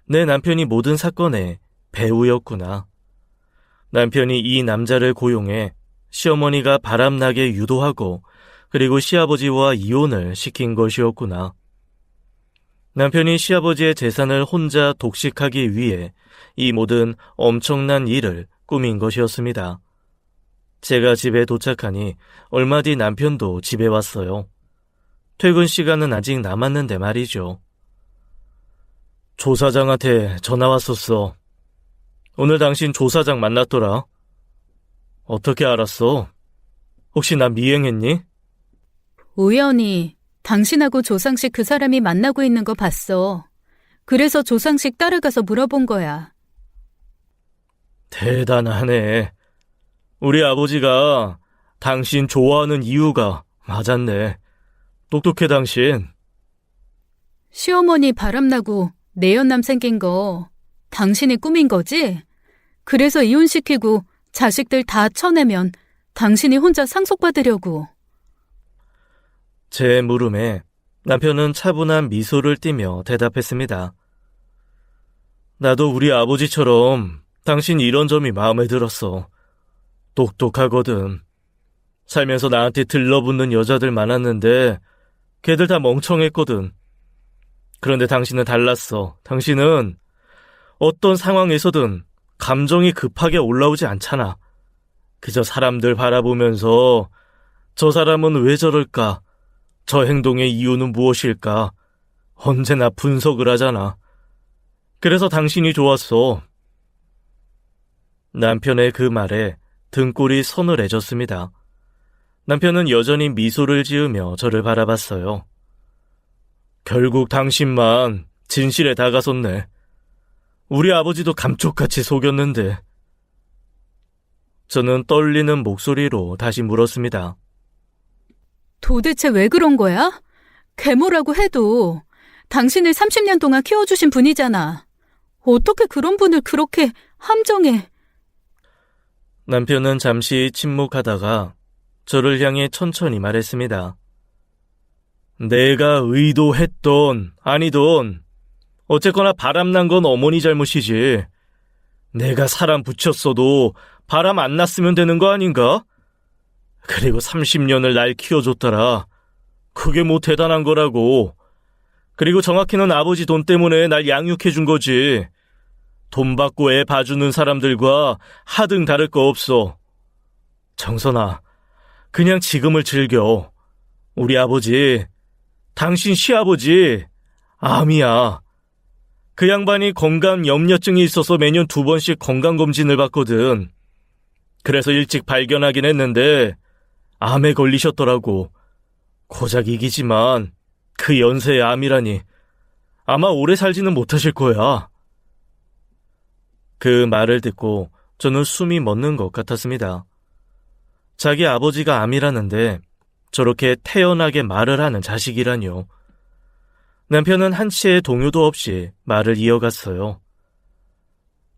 내 남편이 모든 사건의 배우였구나. 남편이 이 남자를 고용해 시어머니가 바람나게 유도하고 그리고 시아버지와 이혼을 시킨 것이었구나. 남편이 시아버지의 재산을 혼자 독식하기 위해 이 모든 엄청난 일을 꾸민 것이었습니다. 제가 집에 도착하니 얼마 뒤 남편도 집에 왔어요. 퇴근 시간은 아직 남았는데 말이죠. 조 사장한테 전화 왔었어. 오늘 당신 조 사장 만났더라. 어떻게 알았어? 혹시 나 미행했니? 우연히 당신하고 조상식 그 사람이 만나고 있는 거 봤어. 그래서 조상식 따라가서 물어본 거야. 대단하네. 우리 아버지가 당신 좋아하는 이유가 맞았네. 똑똑해 당신. 시어머니 바람나고 내연남 생긴 거 당신이 꾸민 거지? 그래서 이혼시키고 자식들 다 쳐내면 당신이 혼자 상속받으려고. 제 물음에 남편은 차분한 미소를 띠며 대답했습니다. 나도 우리 아버지처럼 당신 이런 점이 마음에 들었어. 똑똑하거든. 살면서 나한테 들러붙는 여자들 많았는데 걔들 다 멍청했거든. 그런데 당신은 달랐어. 당신은 어떤 상황에서든 감정이 급하게 올라오지 않잖아. 그저 사람들 바라보면서 저 사람은 왜 저럴까? 저 행동의 이유는 무엇일까? 언제나 분석을 하잖아. 그래서 당신이 좋았어. 남편의 그 말에 등골이 서늘해졌습니다. 남편은 여전히 미소를 지으며 저를 바라봤어요. 결국 당신만 진실에 다가섰네. 우리 아버지도 감쪽같이 속였는데. 저는 떨리는 목소리로 다시 물었습니다. 도대체 왜 그런 거야? 계모라고 해도 당신을 30년 동안 키워주신 분이잖아. 어떻게 그런 분을 그렇게 함정해? 남편은 잠시 침묵하다가 저를 향해 천천히 말했습니다. 내가 의도했던 아니던 어쨌거나 바람난 건 어머니 잘못이지. 내가 사람 붙였어도 바람 안 났으면 되는 거 아닌가? 그리고 30년을 날 키워줬더라. 그게 뭐 대단한 거라고. 그리고 정확히는 아버지 돈 때문에 날 양육해준 거지. 돈 받고 애 봐주는 사람들과 하등 다를 거 없어. 정선아, 그냥 지금을 즐겨. 우리 아버지, 당신 시아버지, 암이야. 그 양반이 건강 염려증이 있어서 매년 2번씩 건강검진을 받거든. 그래서 일찍 발견하긴 했는데 암에 걸리셨더라고. 고작 이기지만 그 연세의 암이라니 아마 오래 살지는 못하실 거야. 그 말을 듣고 저는 숨이 멎는 것 같았습니다. 자기 아버지가 암이라는데 저렇게 태연하게 말을 하는 자식이라뇨. 남편은 한치의 동요도 없이 말을 이어갔어요.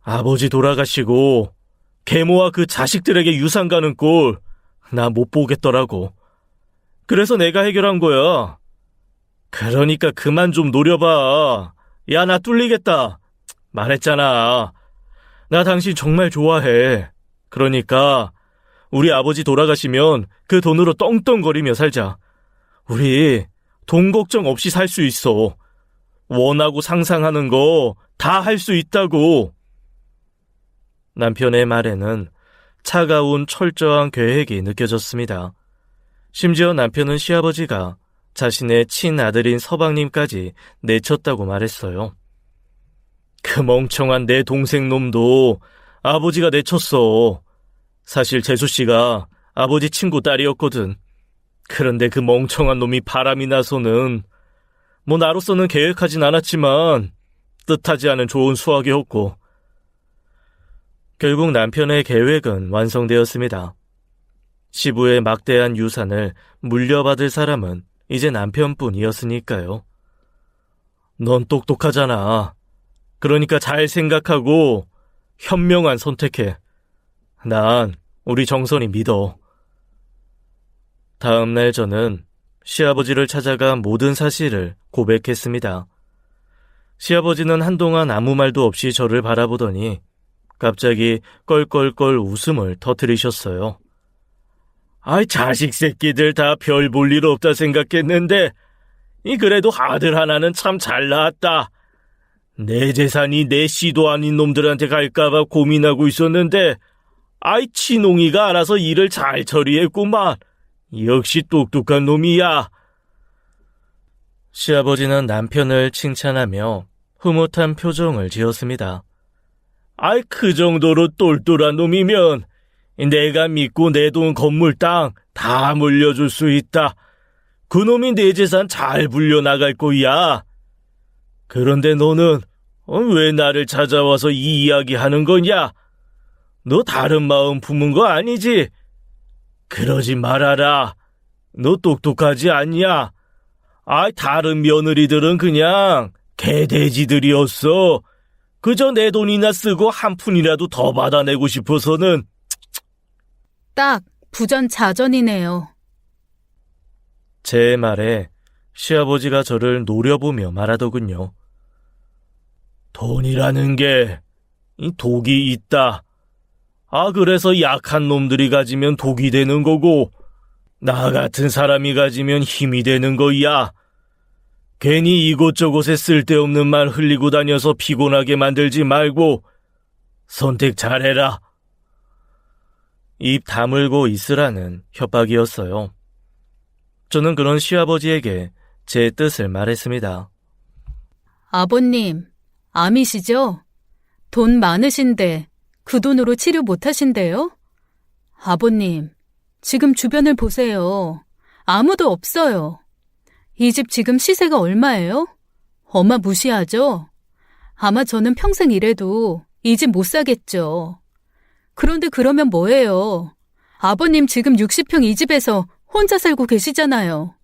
아버지 돌아가시고 계모와 그 자식들에게 유산 가는 꼴 나 못 보겠더라고. 그래서 내가 해결한 거야. 그러니까 그만 좀 노려봐. 야, 나 뚫리겠다. 말했잖아. 나 당신 정말 좋아해. 그러니까 우리 아버지 돌아가시면 그 돈으로 떵떵거리며 살자. 우리 돈 걱정 없이 살 수 있어. 원하고 상상하는 거 다 할 수 있다고. 남편의 말에는 차가운 철저한 계획이 느껴졌습니다. 심지어 남편은 시아버지가 자신의 친아들인 서방님까지 내쳤다고 말했어요. 그 멍청한 내 동생 놈도 아버지가 내쳤어. 사실 재수씨가 아버지 친구 딸이었거든. 그런데 그 멍청한 놈이 바람이 나서는 뭐 나로서는 계획하진 않았지만 뜻하지 않은 좋은 수학이었고 결국 남편의 계획은 완성되었습니다. 시부의 막대한 유산을 물려받을 사람은 이제 남편뿐이었으니까요. 넌 똑똑하잖아. 그러니까 잘 생각하고 현명한 선택해. 난 우리 정선이 믿어. 다음 날 저는 시아버지를 찾아가 모든 사실을 고백했습니다. 시아버지는 한동안 아무 말도 없이 저를 바라보더니 갑자기 껄껄껄 웃음을 터뜨리셨어요. 아이, 자식 새끼들 다 별 볼 일 없다 생각했는데 그래도 아들 하나는 참 잘 낳았다. 내 재산이 내 씨도 아닌 놈들한테 갈까봐 고민하고 있었는데 아이, 친홍이가 알아서 일을 잘 처리했구만. 역시 똑똑한 놈이야. 시아버지는 남편을 칭찬하며 흐뭇한 표정을 지었습니다. 아이, 그 정도로 똘똘한 놈이면 내가 믿고 내 돈 건물 땅 다 물려줄 수 있다. 그 놈이 내 재산 잘 불려나갈 거야. 그런데 너는 왜 나를 찾아와서 이 이야기 하는 거냐? 너 다른 마음 품은 거 아니지? 그러지 말아라. 너 똑똑하지 않냐? 다른 며느리들은 그냥 개돼지들이었어. 그저 내 돈이나 쓰고 한 푼이라도 더 받아내고 싶어서는. 딱 부전자전이네요. 제 말에 시아버지가 저를 노려보며 말하더군요. 돈이라는 게 독이 있다. 그래서 약한 놈들이 가지면 독이 되는 거고 나 같은 사람이 가지면 힘이 되는 거야. 괜히 이곳저곳에 쓸데없는 말 흘리고 다녀서 피곤하게 만들지 말고 선택 잘해라. 입 다물고 있으라는 협박이었어요. 저는 그런 시아버지에게 제 뜻을 말했습니다. 아버님, 암이시죠? 돈 많으신데 그 돈으로 치료 못하신대요? 아버님, 지금 주변을 보세요. 아무도 없어요. 이 집 지금 시세가 얼마예요? 엄마 무시하죠? 아마 저는 평생 일해도 이 집 못 사겠죠. 그런데 그러면 뭐예요? 아버님 지금 60평 이 집에서 혼자 살고 계시잖아요.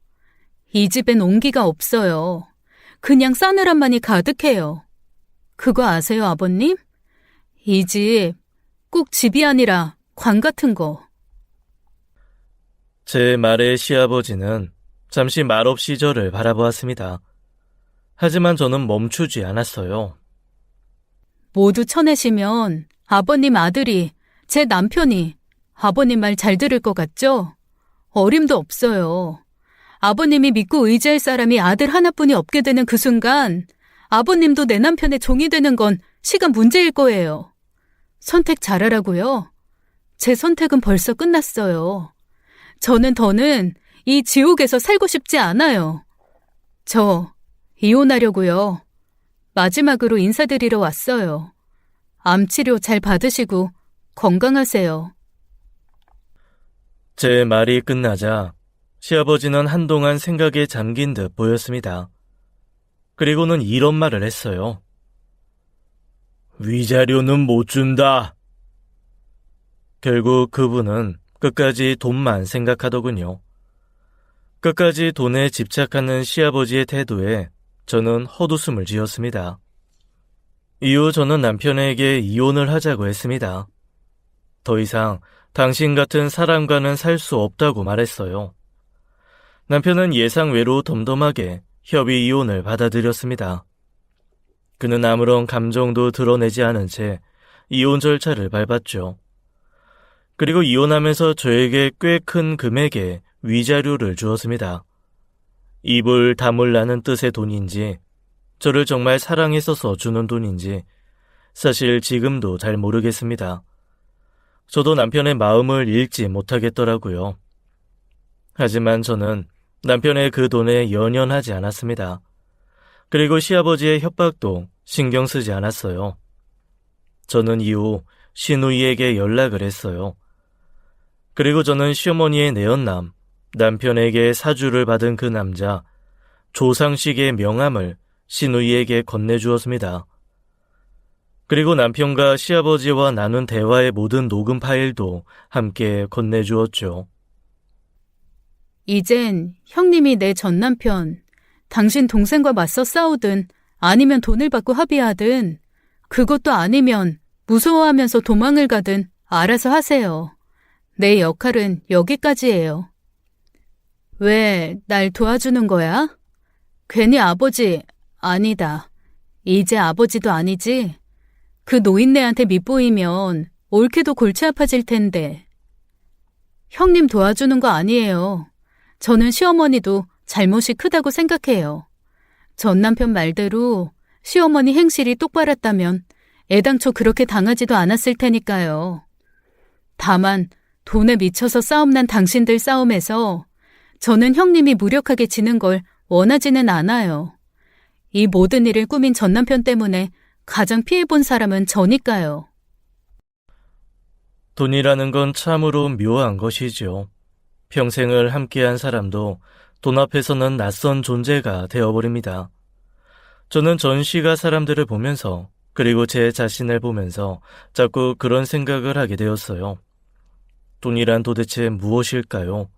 이 집엔 온기가 없어요. 그냥 싸늘함만이 가득해요. 그거 아세요, 아버님? 이 집 꼭 집이 아니라 관 같은 거. 제 말에 시아버지는 잠시 말없이 저를 바라보았습니다. 하지만 저는 멈추지 않았어요. 모두 쳐내시면 아버님 아들이, 제 남편이 아버님 말 잘 들을 것 같죠? 어림도 없어요. 아버님이 믿고 의지할 사람이 아들 하나뿐이 없게 되는 그 순간 아버님도 내 남편의 종이 되는 건 시간 문제일 거예요. 선택 잘하라고요. 제 선택은 벌써 끝났어요. 저는 더는 이 지옥에서 살고 싶지 않아요. 저 이혼하려고요. 마지막으로 인사드리러 왔어요. 암 치료 잘 받으시고 건강하세요. 제 말이 끝나자 시아버지는 한동안 생각에 잠긴 듯 보였습니다. 그리고는 이런 말을 했어요. 위자료는 못 준다. 결국 그분은 끝까지 돈만 생각하더군요. 끝까지 돈에 집착하는 시아버지의 태도에 저는 헛웃음을 지었습니다. 이후 저는 남편에게 이혼을 하자고 했습니다. 더 이상 당신 같은 사람과는 살 수 없다고 말했어요. 남편은 예상 외로 덤덤하게 협의 이혼을 받아들였습니다. 그는 아무런 감정도 드러내지 않은 채 이혼 절차를 밟았죠. 그리고 이혼하면서 저에게 꽤 큰 금액의 위자료를 주었습니다. 입을 다물라는 뜻의 돈인지, 저를 정말 사랑했어서 주는 돈인지 사실 지금도 잘 모르겠습니다. 저도 남편의 마음을 읽지 못하겠더라고요. 하지만 저는 남편의 그 돈에 연연하지 않았습니다. 그리고 시아버지의 협박도 신경 쓰지 않았어요. 저는 이후 시누이에게 연락을 했어요. 그리고 저는 시어머니의 내연남, 남편에게 사주를 받은 그 남자, 조상식의 명함을 시누이에게 건네주었습니다. 그리고 남편과 시아버지와 나눈 대화의 모든 녹음 파일도 함께 건네주었죠. 이젠 형님이 내 전 남편, 당신 동생과 맞서 싸우든 아니면 돈을 받고 합의하든 그것도 아니면 무서워하면서 도망을 가든 알아서 하세요. 내 역할은 여기까지예요. 왜 날 도와주는 거야? 괜히 아버지, 아니다. 이제 아버지도 아니지. 그 노인네한테 밉보이면 옳게도 골치 아파질 텐데. 형님 도와주는 거 아니에요. 저는 시어머니도 잘못이 크다고 생각해요. 전 남편 말대로 시어머니 행실이 똑바랐다면 애당초 그렇게 당하지도 않았을 테니까요. 다만 돈에 미쳐서 싸움난 당신들 싸움에서 저는 형님이 무력하게 지는 걸 원하지는 않아요. 이 모든 일을 꾸민 전 남편 때문에 가장 피해본 사람은 저니까요. 돈이라는 건 참으로 묘한 것이죠. 평생을 함께한 사람도 돈 앞에서는 낯선 존재가 되어버립니다. 저는 전시가 사람들을 보면서 그리고 제 자신을 보면서 자꾸 그런 생각을 하게 되었어요. 돈이란 도대체 무엇일까요?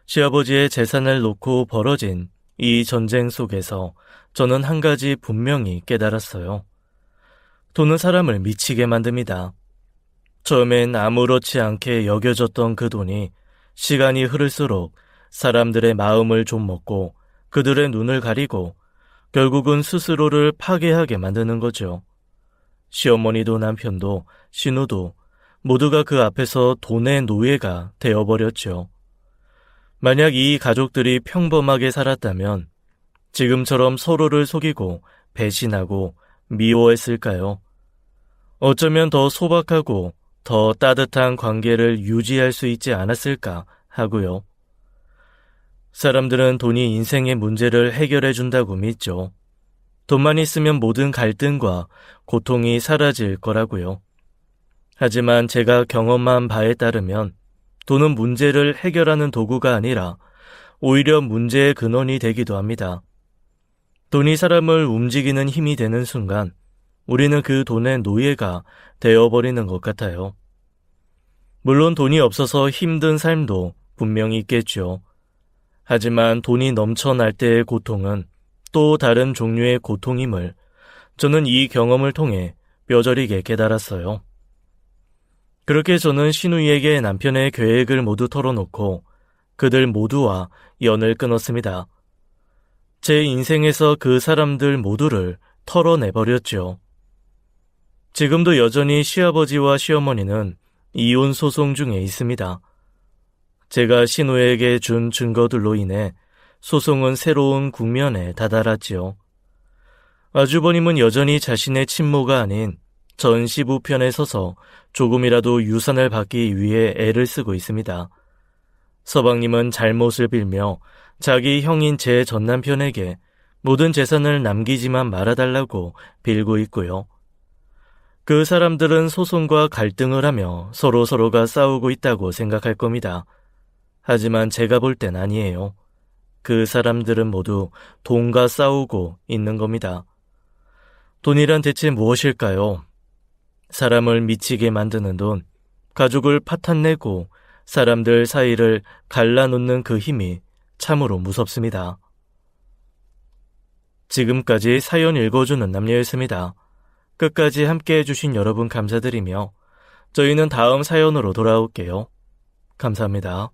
시아버지의 재산을 놓고 벌어진 이 전쟁 속에서 저는 한 가지 분명히 깨달았어요. 돈은 사람을 미치게 만듭니다. 처음엔 아무렇지 않게 여겨졌던 그 돈이 시간이 흐를수록 사람들의 마음을 좀먹고 그들의 눈을 가리고 결국은 스스로를 파괴하게 만드는 거죠. 시어머니도 남편도 신우도 모두가 그 앞에서 돈의 노예가 되어버렸죠. 만약 이 가족들이 평범하게 살았다면 지금처럼 서로를 속이고 배신하고 미워했을까요? 어쩌면 더 소박하고 더 따뜻한 관계를 유지할 수 있지 않았을까 하고요. 사람들은 돈이 인생의 문제를 해결해 준다고 믿죠. 돈만 있으면 모든 갈등과 고통이 사라질 거라고요. 하지만 제가 경험한 바에 따르면 돈은 문제를 해결하는 도구가 아니라 오히려 문제의 근원이 되기도 합니다. 돈이 사람을 움직이는 힘이 되는 순간 우리는 그 돈의 노예가 되어버리는 것 같아요. 물론 돈이 없어서 힘든 삶도 분명히 있겠죠. 하지만 돈이 넘쳐날 때의 고통은 또 다른 종류의 고통임을 저는 이 경험을 통해 뼈저리게 깨달았어요. 그렇게 저는 신우이에게 남편의 계획을 모두 털어놓고 그들 모두와 연을 끊었습니다. 제 인생에서 그 사람들 모두를 털어내버렸죠. 지금도 여전히 시아버지와 시어머니는 이혼 소송 중에 있습니다. 제가 신우에게 준 증거들로 인해 소송은 새로운 국면에 다다랐지요. 아주버님은 여전히 자신의 친모가 아닌 전 시부 편에 서서 조금이라도 유산을 받기 위해 애를 쓰고 있습니다. 서방님은 잘못을 빌며 자기 형인 제 전남편에게 모든 재산을 남기지만 말아달라고 빌고 있고요. 그 사람들은 소송과 갈등을 하며 서로가 싸우고 있다고 생각할 겁니다. 하지만 제가 볼 땐 아니에요. 그 사람들은 모두 돈과 싸우고 있는 겁니다. 돈이란 대체 무엇일까요? 사람을 미치게 만드는 돈, 가족을 파탄내고 사람들 사이를 갈라놓는 그 힘이 참으로 무섭습니다. 지금까지 사연 읽어주는 남녀였습니다. 끝까지 함께 해주신 여러분 감사드리며 저희는 다음 사연으로 돌아올게요. 감사합니다.